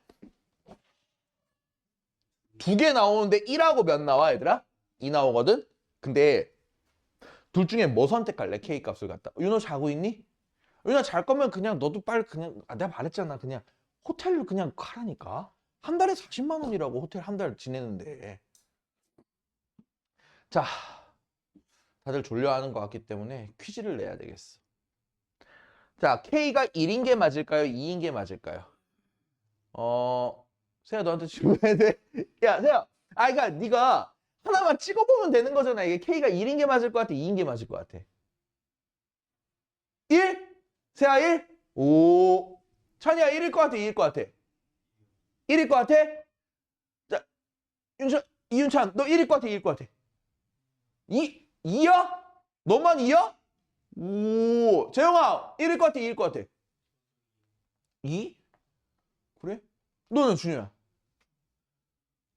2개 나오는데 1하고 몇 나와, 얘들아? 2 나오거든? 근데 둘 중에 뭐 선택할래? K 값을 갖다. 윤호 자고 있니? 윤호 잘 거면 그냥 너도 빨리 그냥 내가 말했잖아. 그냥 호텔을 그냥 가라니까. 한 달에 40만 원이라고 호텔 한 달 지내는데. 자, 다들 졸려하는 것 같기 때문에 퀴즈를 내야 되겠어. 자, K가 1인 게 맞을까요? 2인 게 맞을까요? 세야 너한테 질문해야 돼. 야, 세야. 아, 그러니까 네가 하나만 찍어보면 되는 거잖아. 이게 K가 1인 게 맞을 것 같아? 2인 게 맞을 것 같아? 1? 세야 1? 오. 찬이야 1일 것 같아? 2일 것 같아? 1일 것 같아? 자, 이윤찬, 너 1일 것 같아? 2일 것 같아? 2야? 너만 2야? 오. 재영아, 1일 것 같아? 2일 것 같아? 2? 그래? 너는 준호야?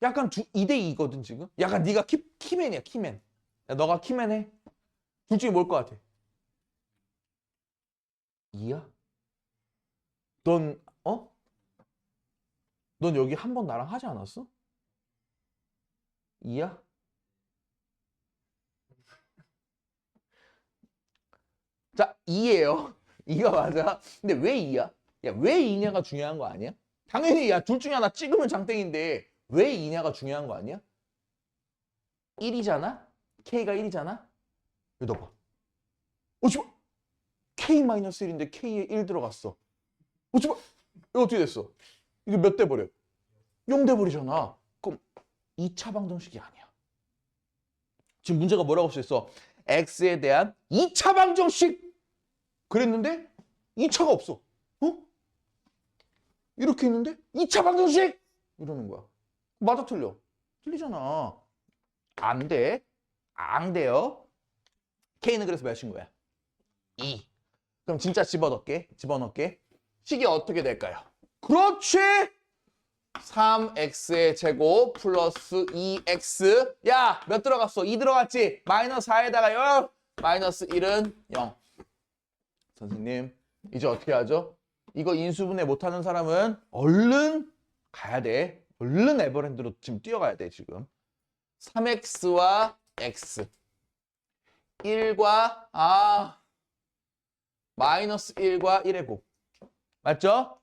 약간 2대 2거든 지금? 약간 네가 키맨이야 키맨. 야, 너가 키맨 해. 둘 중에 뭘 것 같아? 2야? 넌 어? 넌 여기 한 번 나랑 하지 않았어? 2야? 자, 2예요. 2가 맞아. 근데 왜 2야? 야, 왜 2냐가 중요한 거 아니야? 당연히 야 둘 중에 하나 찍으면 장땡인데 왜 2냐가 중요한 거 아니야? 1이잖아? K가 1이잖아? 여기 넣어봐. 지금 K-1인데 K에 1 들어갔어. 지금 이거 어떻게 됐어? 이게 몇 돼 버려? 0 돼 버리잖아. 그럼 2차 방정식이 아니야. 지금 문제가 뭐라고 쓰였어? X에 대한 2차 방정식! 그랬는데 2차가 없어. 이렇게 있는데 2차 방정식! 이러는 거야. 맞아 틀려? 틀리잖아. 안 돼. 안 돼요. K는 그래서 몇인 거야? 2. 그럼 진짜 집어넣게. 식이 어떻게 될까요? 그렇지! 3x의 제곱 플러스 2x. 야, 몇 들어갔어? 2 들어갔지? 마이너스 4에다가 0. 마이너스 1은 0. 선생님, 이제 어떻게 하죠? 이거 인수분해 못하는 사람은 얼른 가야 돼. 얼른 에버랜드로 지금 뛰어가야 돼, 지금. 3x와 x. 1과, 마이너스 1과 1의 곱. 맞죠?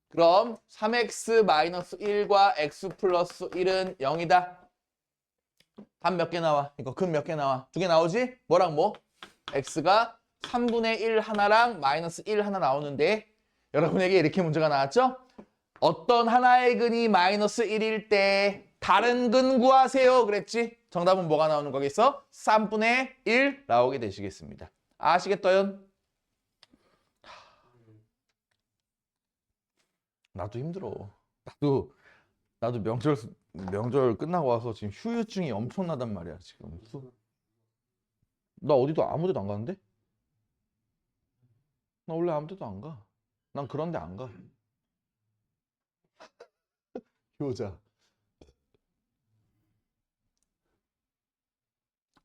그럼 3x 마이너스 1과 x 플러스 1은 0이다. 답 몇 개 나와? 이거 근 몇 개 나와? 2개 나오지? 뭐랑 뭐? x가 3분의 1 하나랑 마이너스 1 하나 나오는데 여러분에게 이렇게 문제가 나왔죠? 어떤 하나의 근이 마이너스 1일 때 다른 근 구하세요 그랬지? 정답은 뭐가 나오는 거겠어? 3분의 1 나오게 되시겠습니다. 아시겠어요? 나도 힘들어. 나도 명절 끝나고 와서 지금 후유증이 엄청나단 말이야, 지금. 나 어디도 아무 데도 안 가는데? 나 원래 아무 데도 안 가. 난 그런 데 안 가. 효자.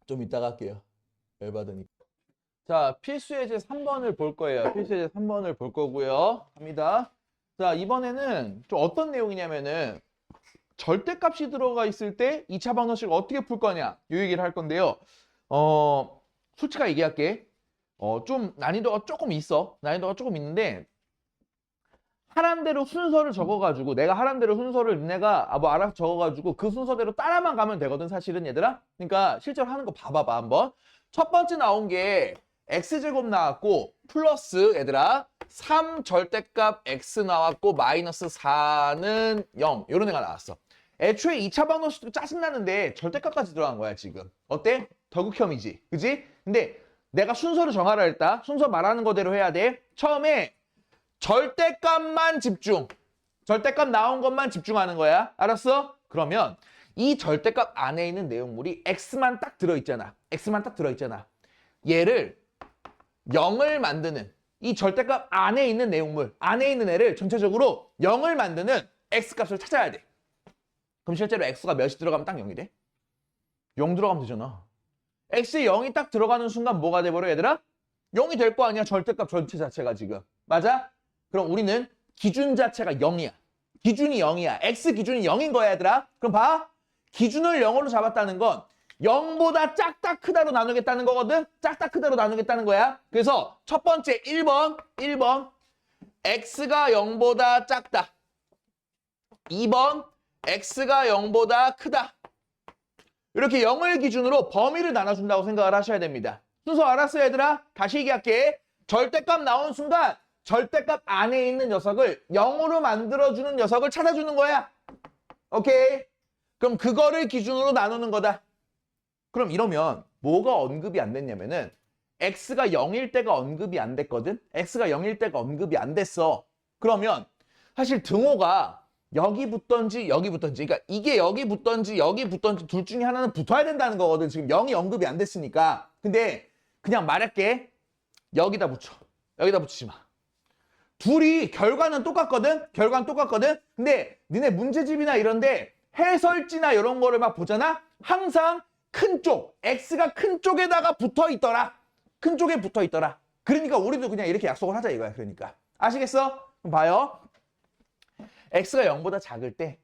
좀 이따가 할게요. 열받으니까. 자, 필수예제 3번을 볼 거예요. 필수예제 3번을 볼 거고요. 갑니다. 자, 이번에는 좀 어떤 내용이냐면은 절대값이 들어가 있을 때 2차 방정식을 어떻게 풀 거냐 이 얘기를 할 건데요. 솔직하게 얘기할게. 좀 난이도가 조금 있어. 난이도가 조금 있는데 하란 대로 순서를 적어가지고 내가 하란 대로 순서를 니네가 뭐 알아서 적어가지고 그 순서대로 따라만 가면 되거든 사실은 얘들아. 그러니까 실제로 하는 거 봐봐봐 한번. 첫 번째 나온 게 x제곱 나왔고 플러스 얘들아 3 절대값 x 나왔고 마이너스 4는 0 이런 애가 나왔어. 애초에 2차 방정식도 짜증나는데 절대값까지 들어간 거야 지금. 어때? 더 극혐이지 그지? 근데 내가 순서를 정하라 했다. 순서 말하는 거대로 해야 돼. 처음에 절대값만 집중. 절대값 나온 것만 집중하는 거야. 알았어? 그러면 이 절대값 안에 있는 내용물이 x만 딱 들어있잖아. x만 딱 들어있잖아. 얘를 0을 만드는 이 절대값 안에 있는 내용물, 안에 있는 애를 전체적으로 0을 만드는 x값을 찾아야 돼. 그럼 실제로 x가 몇이 들어가면 딱 0이 돼? 0 들어가면 되잖아. x에 0이 딱 들어가는 순간 뭐가 돼버려 얘들아? 0이 될 거 아니야 절대값 전체 자체가 지금. 맞아? 그럼 우리는 기준 자체가 0이야. 기준이 0이야. x 기준이 0인 거야 얘들아. 그럼 봐. 기준을 0으로 잡았다는 건 0보다 작다 크다로 나누겠다는 거거든. 작다 크다로 나누겠다는 거야. 그래서 첫 번째 1번 x가 0보다 작다. 2번 x가 0보다 크다. 이렇게 0을 기준으로 범위를 나눠준다고 생각을 하셔야 됩니다. 순서 알았어 얘들아? 다시 얘기할게. 절대값 나온 순간 절대값 안에 있는 녀석을 0으로 만들어주는 녀석을 찾아주는 거야. 오케이? 그럼 그거를 기준으로 나누는 거다. 그럼 이러면 뭐가 언급이 안 됐냐면은 x가 0일 때가 언급이 안 됐거든? x가 0일 때가 언급이 안 됐어. 그러면 사실 등호가 여기 붙던지 여기 붙던지 그러니까 이게 여기 붙던지 여기 붙던지 둘 중에 하나는 붙어야 된다는 거거든. 지금 0이 언급이 안 됐으니까. 근데 그냥 말할게. 여기다 붙여. 여기다 붙이지 마. 둘이 결과는 똑같거든? 결과는 똑같거든? 근데 니네 문제집이나 이런데 해설지나 이런 거를 막 보잖아? 항상 큰 쪽, x가 큰 쪽에다가 붙어 있더라. 큰 쪽에 붙어 있더라. 그러니까 우리도 그냥 이렇게 약속을 하자 이거야. 그러니까. 아시겠어? 그럼 봐요. x가 0보다 작을 때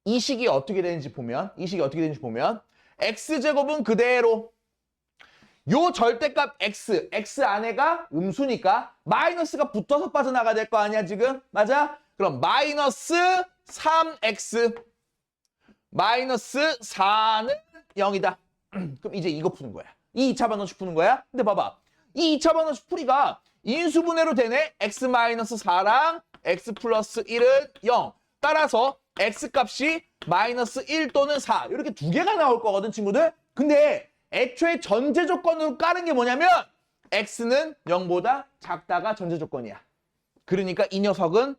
이 식이 어떻게 되는지 보면 x제곱은 그대로 요 절대값 x 안에가 음수니까 마이너스가 붙어서 빠져나가야 될 거 아니야 지금? 맞아? 그럼 마이너스 3x 마이너스 4는 0이다. 그럼 이제 이거 푸는 거야. 이 2차 반원식 푸는 거야. 근데 봐봐. 이 2차 반원식 풀이가 인수분해로 되네. x 마이너스 4랑 x 플러스 1은 0. 따라서 x 값이 마이너스 1 또는 4 이렇게 두 개가 나올 거거든 친구들. 근데 애초에 전제 조건으로 까는 게 뭐냐면 x는 0보다 작다가 전제 조건이야. 그러니까 이 녀석은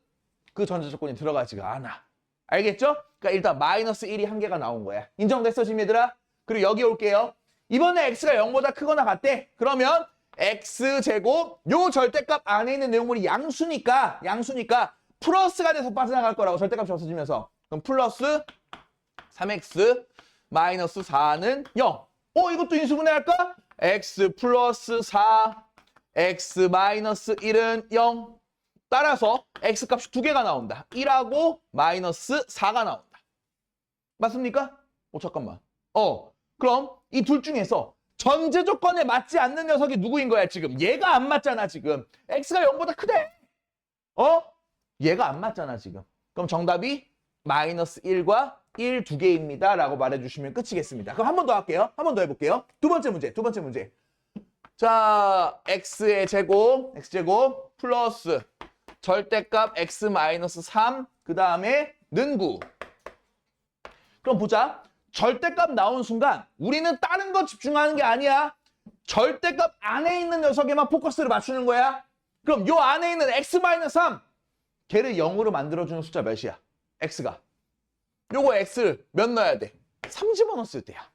그 전제 조건이 들어가지가 않아. 알겠죠? 그러니까 일단 마이너스 1이 한 개가 나온 거야. 인정됐어 지금 얘들아? 그리고 여기 올게요. 이번에 x가 0보다 크거나 같대. 그러면 x제곱 요 절대값 안에 있는 내용물이 양수니까 플러스가 돼서 빠져나갈 거라고. 절대값이 없어지면서. 그럼 플러스 3x 마이너스 4는 0. 이것도 인수분해할까? x 플러스 4 x 마이너스 1은 0. 따라서 x 값이 두 개가 나온다. 1하고 마이너스 4가 나온다. 맞습니까? 잠깐만. 그럼 이 둘 중에서 전제 조건에 맞지 않는 녀석이 누구인 거야 지금? 얘가 안 맞잖아 지금. x가 0보다 크대. 얘가 안 맞잖아 지금. 그럼 정답이 마이너스 1과 1 두 개입니다 라고 말해주시면 끝이겠습니다. 그럼 한 번 더 할게요. 한 번 더 해볼게요. 두 번째 문제. 자, x제곱 플러스 절대값 x 마이너스 3 그 다음에 는 9. 그럼 보자. 절대값 나온 순간 우리는 다른 거 집중하는 게 아니야. 절대값 안에 있는 녀석에만 포커스를 맞추는 거야. 그럼 요 안에 있는 x 마이너스 3 걔를 0으로 만들어주는 숫자 몇이야? x가. 요거 x를 몇 넣어야 돼? 3 집어넣었을 때야.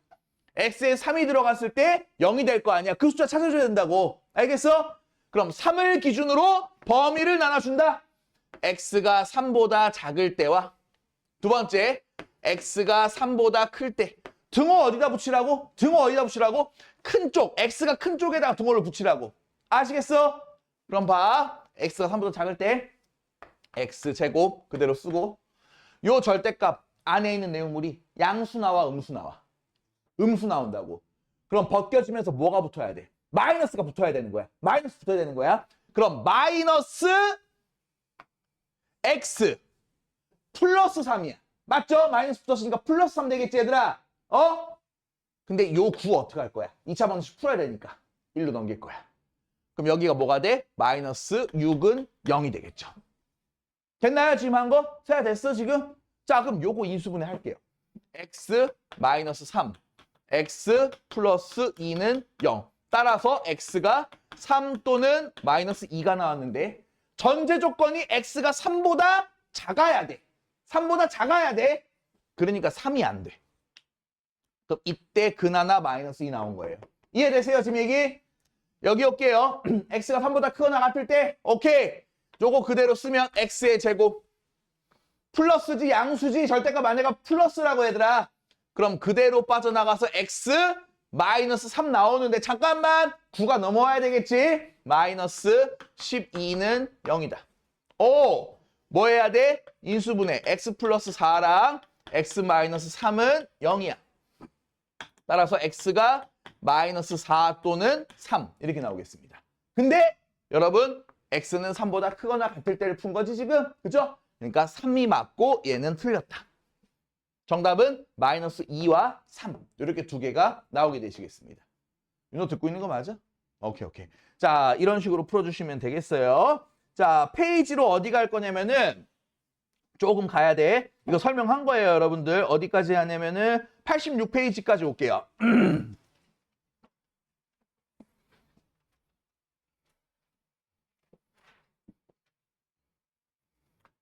x에 3이 들어갔을 때 0이 될 거 아니야. 그 숫자 찾아줘야 된다고. 알겠어? 그럼 3을 기준으로 범위를 나눠준다. x가 3보다 작을 때와 두 번째 x가 3보다 클 때. 등호 어디다 붙이라고? 큰 쪽. x가 큰 쪽에다가 등호를 붙이라고. 아시겠어? 그럼 봐. x가 3보다 작을 때 x제곱 그대로 쓰고 요 절대값 안에 있는 내용물이 양수 나와 음수 나와. 음수 나온다고. 그럼 벗겨지면서 뭐가 붙어야 돼? 마이너스가 붙어야 되는 거야. 그럼 마이너스 x 플러스 3이야. 맞죠? 마이너스 붙었으니까 플러스 3 되겠지 얘들아? 근데 요 9 어떻게 할 거야? 2차 방식 풀어야 되니까 1로 넘길 거야. 그럼 여기가 뭐가 돼? 마이너스 6은 0이 되겠죠. 됐나요? 지금 한 거? 세야 됐어 지금? 자 그럼 요거 인수분해 할게요. x 마이너스 3 x 플러스 2는 0. 따라서 x가 3 또는 마이너스 2가 나왔는데 전제 조건이 x가 3보다 작아야 돼. 3보다 작아야 돼. 그러니까 3이 안 돼. 그럼 이때 근하나 마이너스 2 나온 거예요. 이해되세요 지금 얘기? 여기 올게요. x가 3보다 크거나 같을 때 오케이. 요거 그대로 쓰면 x의 제곱 플러스지 양수지 절대값 안에가 플러스라고 얘들아. 그럼 그대로 빠져나가서 x 마이너스 3 나오는데 잠깐만 9가 넘어와야 되겠지? 마이너스 12는 0이다. 뭐 해야 돼? 인수분해 x 플러스 4랑 x 마이너스 3은 0이야. 따라서 x가 마이너스 4 또는 3 이렇게 나오겠습니다. 근데 여러분 x는 3보다 크거나 같을 때를 푼 거지 지금? 그죠? 그러니까 3이 맞고 얘는 틀렸다. 정답은 마이너스 2와 3 이렇게 두 개가 나오게 되시겠습니다. 윤호 듣고 있는 거 맞아? 오케이. 자 이런 식으로 풀어주시면 되겠어요. 자 페이지로 어디 갈 거냐면은 조금 가야 돼. 이거 설명한 거예요 여러분들. 어디까지 하냐면은 86페이지까지 올게요.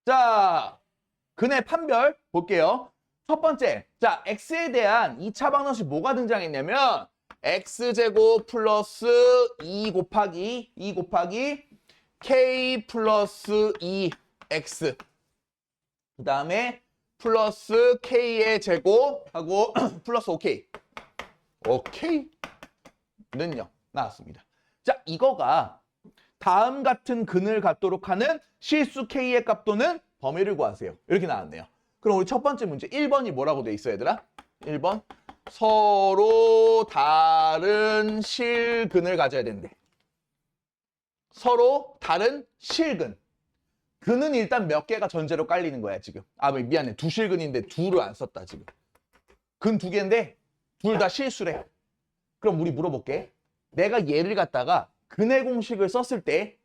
자 근의 판별 볼게요. 첫 번째, 자 x에 대한 2차 방정식 뭐가 등장했냐면 x제곱 플러스 2 곱하기 k 플러스 2x 그 다음에 플러스 k의 제곱하고 플러스 5k 는요 나왔습니다. 자 이거가 다음 같은 근을 갖도록 하는 실수 k의 값 또는 범위를 구하세요. 이렇게 나왔네요. 그럼 우리 첫 번째 문제 1번이 뭐라고 돼 있어 얘들아? 1번 서로 다른 실근을 가져야 된대. 서로 다른 실근. 근은 일단 몇 개가 전제로 깔리는 거야, 지금. 아, 미안해. 두실근인데 두를 안 썼다, 지금. 근 두 개인데 둘 다 실수래. 그럼 우리 물어볼게. 내가 얘를 갖다가 근의 공식을 썼을 때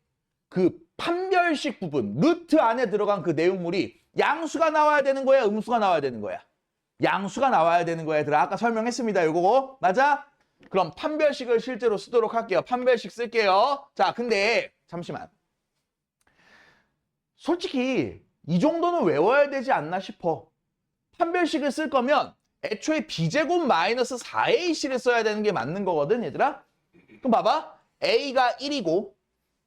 그 판별식 부분, 루트 안에 들어간 그 내용물이 양수가 나와야 되는 거야, 음수가 나와야 되는 거야? 양수가 나와야 되는 거야, 얘들아. 아까 설명했습니다, 이거. 맞아? 그럼 판별식을 실제로 쓰도록 할게요. 판별식 쓸게요. 자, 근데 잠시만. 솔직히 이 정도는 외워야 되지 않나 싶어. 판별식을 쓸 거면 애초에 b제곱 마이너스 4ac를 써야 되는 게 맞는 거거든, 얘들아. 그럼 봐봐. a가 1이고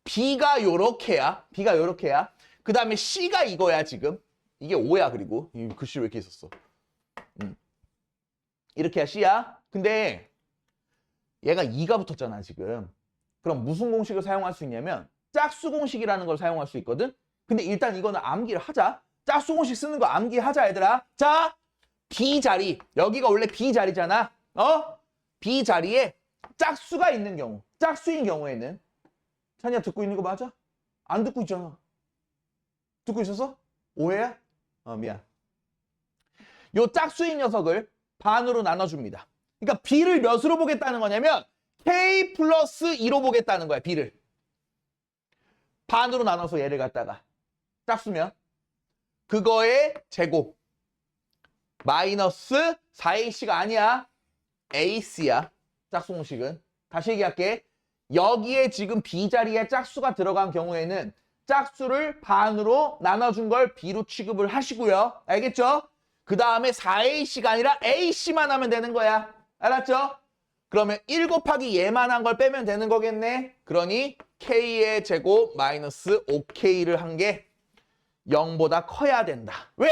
b가 요렇게야. b가 요렇게야. 그 다음에 c가 이거야, 지금. 이게 5야, 그리고. 이 글씨 왜 이렇게 있었어? 이렇게야, c야. 근데 얘가 2가 붙었잖아, 지금. 그럼 무슨 공식을 사용할 수 있냐면 짝수 공식이라는 걸 사용할 수 있거든. 근데 일단 이거는 암기를 하자. 짝수 공식 쓰는 거 암기하자, 얘들아. 자, B 자리. 여기가 원래 B 자리잖아. B 자리에 짝수가 있는 경우. 짝수인 경우에는 찬이야, 듣고 있는 거 맞아? 안 듣고 있잖아. 듣고 있었어? 오해야? 미안. 요 짝수인 녀석을 반으로 나눠줍니다. 그러니까 B를 몇으로 보겠다는 거냐면 K 플러스 2로 보겠다는 거야, B를. 반으로 나눠서 얘를 갖다가 짝수면 그거의 제곱 마이너스 4ac가 아니야. ac야. 짝수 공식은. 다시 얘기할게. 여기에 지금 B자리에 짝수가 들어간 경우에는 짝수를 반으로 나눠준 걸 B로 취급을 하시고요. 알겠죠? 그 다음에 4ac가 아니라 ac만 하면 되는 거야. 알았죠? 그러면 1 곱하기 얘만 한 걸 빼면 되는 거겠네. 그러니 K의 제곱 마이너스 5K를 한 게 0보다 커야 된다. 왜?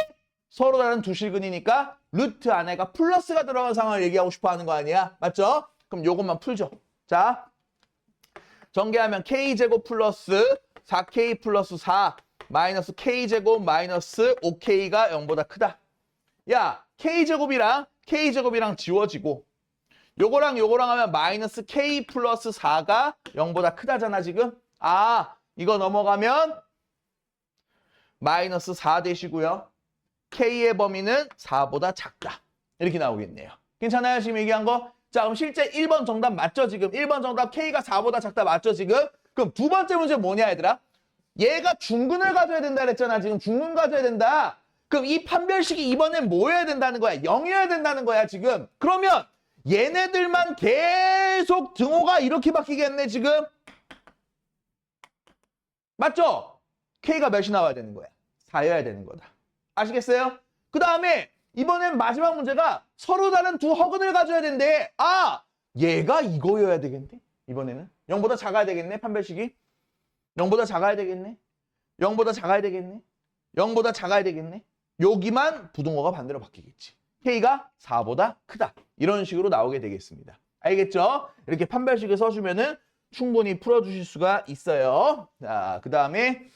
서로 다른 두 실근이니까 루트 안에가 플러스가 들어간 상황을 얘기하고 싶어 하는 거 아니야? 맞죠? 그럼 요것만 풀죠. 자, 전개하면 K제곱 플러스 4K 플러스 4 마이너스 K제곱 마이너스 5K가 0보다 크다. 야, K제곱이랑 지워지고 요거랑 하면 마이너스 K 플러스 4가 0보다 크다잖아, 지금. 아, 이거 넘어가면 마이너스 4 되시고요. K의 범위는 4보다 작다. 이렇게 나오겠네요. 괜찮아요, 지금 얘기한 거? 자, 그럼 실제 1번 정답 맞죠, 지금? 1번 정답 K가 4보다 작다 맞죠, 지금? 그럼 두 번째 문제 뭐냐, 얘들아? 얘가 중근을 가져야 된다 그랬잖아, 지금. 중근 가져야 된다. 그럼 이 판별식이 이번엔 뭐여야 된다는 거야? 0이어야 된다는 거야, 지금. 그러면 얘네들만 계속 등호가 이렇게 바뀌겠네, 지금. 맞죠? K가 몇이 나와야 되는 거야? 4여야 되는 거다. 아시겠어요? 그 다음에 이번엔 마지막 문제가 서로 다른 두 허근을 가져야 된대. 아, 얘가 이거여야 되겠네. 이번에는 0보다 작아야 되겠네. 판별식이 0보다 작아야 되겠네. 0보다 작아야 되겠네. 0보다 작아야 되겠네. 여기만 부등호가 반대로 바뀌겠지. K가 4보다 크다. 이런 식으로 나오게 되겠습니다. 알겠죠? 이렇게 판별식을 써주면은 충분히 풀어주실 수가 있어요. 자, 그 다음에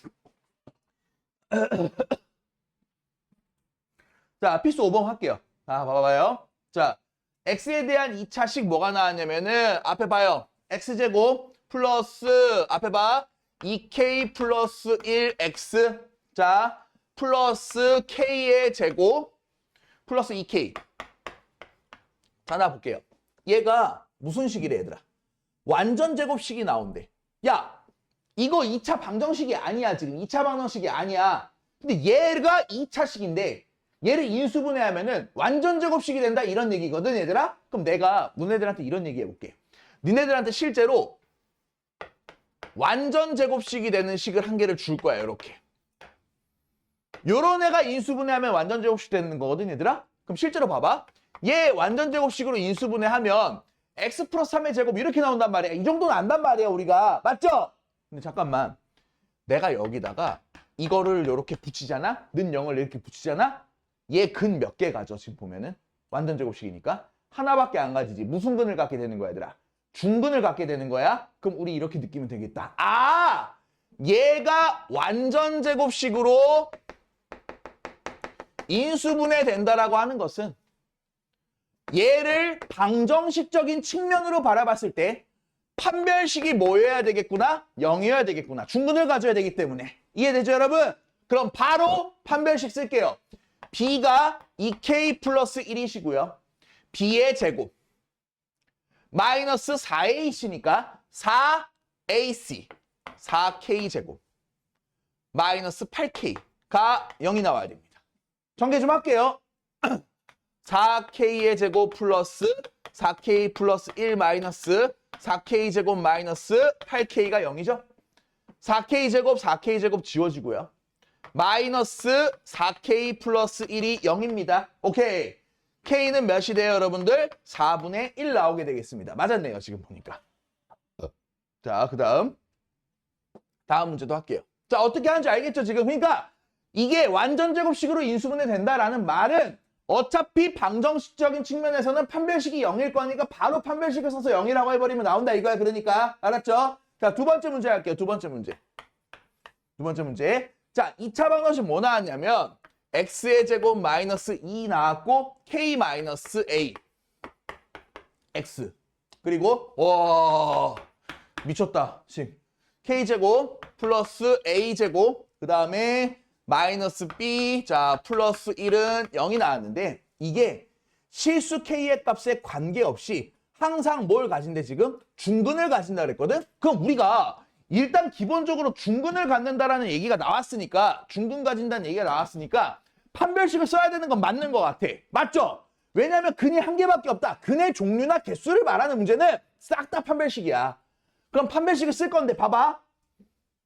자, 필수 5번 할게요. 자, 봐봐요. 자, x에 대한 2차식 뭐가 나왔냐면은 앞에 봐요. x제곱 플러스 앞에 봐. 2k 플러스 1x 자, 플러스 k의 제곱 플러스 2k. 자, 나 볼게요. 얘가 무슨 식이래, 얘들아? 완전 제곱식이 나온대. 야, 이거 2차 방정식이 아니야, 지금. 2차 방정식이 아니야. 근데 얘가 2차식인데 얘를 인수분해하면은 완전 제곱식이 된다, 이런 얘기거든, 얘들아. 그럼 내가 너네들한테 이런 얘기 해볼게. 니네들한테 실제로 완전 제곱식이 되는 식을 한 개를 줄 거야, 이렇게. 요런 애가 인수분해하면 완전 제곱식 되는 거거든, 얘들아. 그럼 실제로 봐봐. 얘 완전 제곱식으로 인수분해하면 x 플러스 3의 제곱 이렇게 나온단 말이야. 이 정도는 안단 말이야, 우리가. 맞죠? 근데 잠깐만. 내가 여기다가 이거를 이렇게 붙이잖아? 는 0을 이렇게 붙이잖아? 얘 근 몇 개 가져, 지금 보면은? 완전 제곱식이니까. 하나밖에 안 가지지. 무슨 근을 갖게 되는 거야, 얘들아? 중근을 갖게 되는 거야? 그럼 우리 이렇게 느끼면 되겠다. 아! 얘가 완전 제곱식으로 인수분해 된다라고 하는 것은 얘를 방정식적인 측면으로 바라봤을 때 판별식이 뭐여야 되겠구나? 0이어야 되겠구나. 중근을 가져야 되기 때문에. 이해되죠, 여러분? 그럼 바로 판별식 쓸게요. b가 2k 플러스 1이시고요. b의 제곱 마이너스 4ac니까 4ac 4k 제곱 마이너스 8k가 0이 나와야 됩니다. 전개 좀 할게요. 4k의 제곱 플러스 4k 플러스 1 마이너스 4k 제곱 마이너스 8k가 0이죠. 4k 제곱 4k 제곱 지워지고요. 마이너스 4k 플러스 1이 0입니다. 오케이. k는 몇이 돼요, 여러분들? 4분의 1 나오게 되겠습니다. 맞았네요, 지금 보니까. 자, 그 다음 문제도 할게요. 자, 어떻게 하는지 알겠죠, 지금? 그러니까 이게 완전 제곱식으로 인수분해 된다라는 말은 어차피 방정식적인 측면에서는 판별식이 0일 거니까 바로 판별식을 써서 0이라고 해버리면 나온다 이거야. 그러니까 알았죠? 자, 두 번째 문제 할게요. 두 번째 문제. 자, 2차 방정식 뭐 나왔냐면 x의 제곱 마이너스 2 나왔고 k 마이너스 a x 그리고 와 미쳤다. k 제곱 플러스 a 제곱 그 다음에 마이너스 b 자 플러스 1은 0이 나왔는데 이게 실수 k의 값에 관계없이 항상 뭘 가진대 지금? 중근을 가진다 그랬거든? 그럼 우리가 일단 기본적으로 중근을 갖는다라는 얘기가 나왔으니까 중근 가진다는 얘기가 나왔으니까 판별식을 써야 되는 건 맞는 것 같아. 맞죠? 왜냐하면 근이 한 개밖에 없다. 근의 종류나 개수를 말하는 문제는 싹 다 판별식이야. 그럼 판별식을 쓸 건데 봐봐.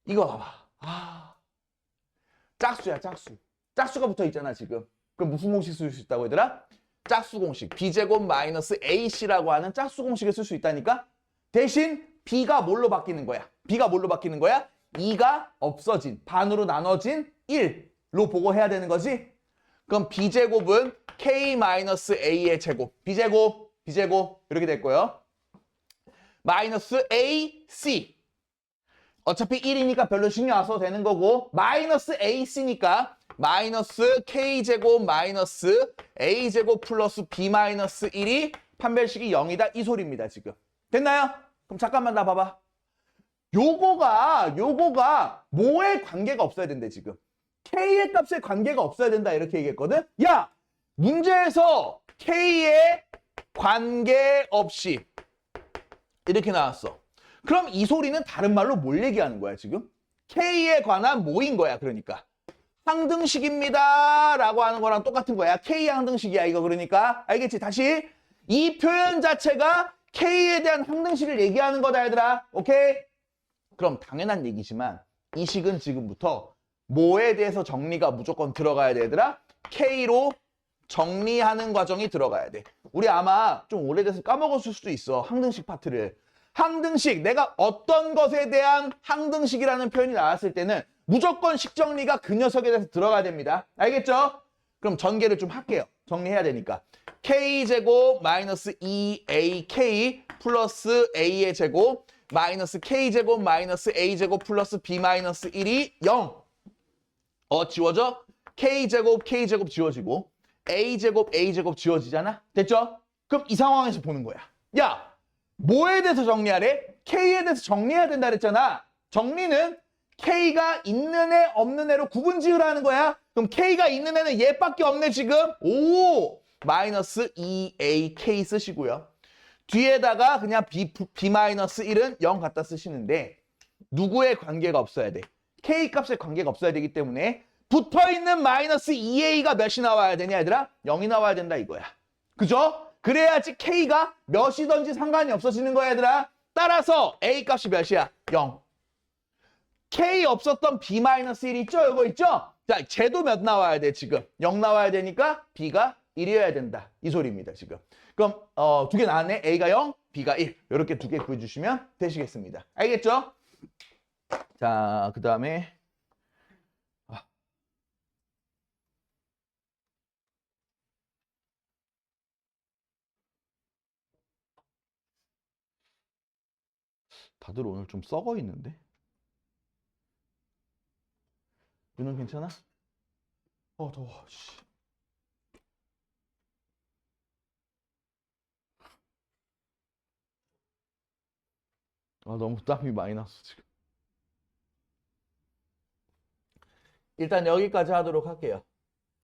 이거 봐봐. 짝수야, 짝수. 짝수가 붙어 있잖아, 지금. 그럼 무슨 공식 쓸 수 있다고 얘들아? 짝수 공식. b제곱 마이너스 ac라고 하는 짝수 공식을 쓸 수 있다니까? 대신 b가 뭘로 바뀌는 거야? b가 뭘로 바뀌는 거야? 2가 없어진, 반으로 나눠진 1로 보고 해야 되는 거지? 그럼 b제곱은 k 마이너스 a의 제곱. b제곱 이렇게 됐고요. 마이너스 ac. 어차피 1이니까 별로 신경 안 써도 되는 거고 마이너스 ac니까 마이너스 k제곱 마이너스 a제곱 플러스 b 마이너스 1이 판별식이 0이다 이 소리입니다 지금. 됐나요? 그럼 잠깐만 나 봐봐. 요거가 뭐에 관계가 없어야 된대 지금. k의 값에 관계가 없어야 된다 이렇게 얘기했거든. 야 문제에서 k에 관계없이 이렇게 나왔어. 그럼 이 소리는 다른 말로 뭘 얘기하는 거야 지금? K에 관한 뭐인 거야 그러니까. 항등식입니다 라고 하는 거랑 똑같은 거야. K 항등식이야 이거 그러니까. 알겠지? 다시 이 표현 자체가 K에 대한 항등식을 얘기하는 거다 얘들아. 오케이? 그럼 당연한 얘기지만 이 식은 지금부터 뭐에 대해서 정리가 무조건 들어가야 돼 얘들아? K로 정리하는 과정이 들어가야 돼. 우리 아마 좀 오래돼서 까먹었을 수도 있어. 항등식 파트를. 항등식, 내가 어떤 것에 대한 항등식이라는 표현이 나왔을 때는 무조건 식정리가 그 녀석에 대해서 들어가야 됩니다. 알겠죠? 그럼 전개를 좀 할게요. 정리해야 되니까. k제곱 마이너스 2ak 플러스 a의 제곱 마이너스 k제곱 마이너스 a제곱 플러스 b 마이너스 1이 0. 지워져? k제곱 지워지고 a제곱 지워지잖아? 됐죠? 그럼 이 상황에서 보는 거야. 야! 뭐에 대해서 정리하래? K에 대해서 정리해야 된다 그랬잖아. 정리는 K가 있는 애 없는 애로 구분 지으라는 거야. 그럼 K가 있는 애는 얘밖에 없네 지금. 오! 마이너스 2AK 쓰시고요. 뒤에다가 그냥 B-1은 0 갖다 쓰시는데 누구의 관계가 없어야 돼? K 값의 관계가 없어야 되기 때문에 붙어있는 마이너스 2A가 몇이 나와야 되냐 얘들아? 0이 나와야 된다 이거야. 그죠? 그래야지 K가 몇이든지 상관이 없어지는 거야 얘들아. 따라서 A 값이 몇이야? 0. K 없었던 B-1 있죠? 이거 있죠? 자, 쟤도 몇 나와야 돼 지금? 0 나와야 되니까 B가 1이어야 된다. 이 소리입니다 지금. 그럼 두 개 나왔네. A가 0, B가 1. 이렇게 두 개 구해주시면 되시겠습니다. 알겠죠? 자, 그 다음에 다들 오늘 좀 썩어 있는데? 윤은 괜찮아? 더워. 씨. 너무 땀이 많이 났어 지금. 일단 여기까지 하도록 할게요.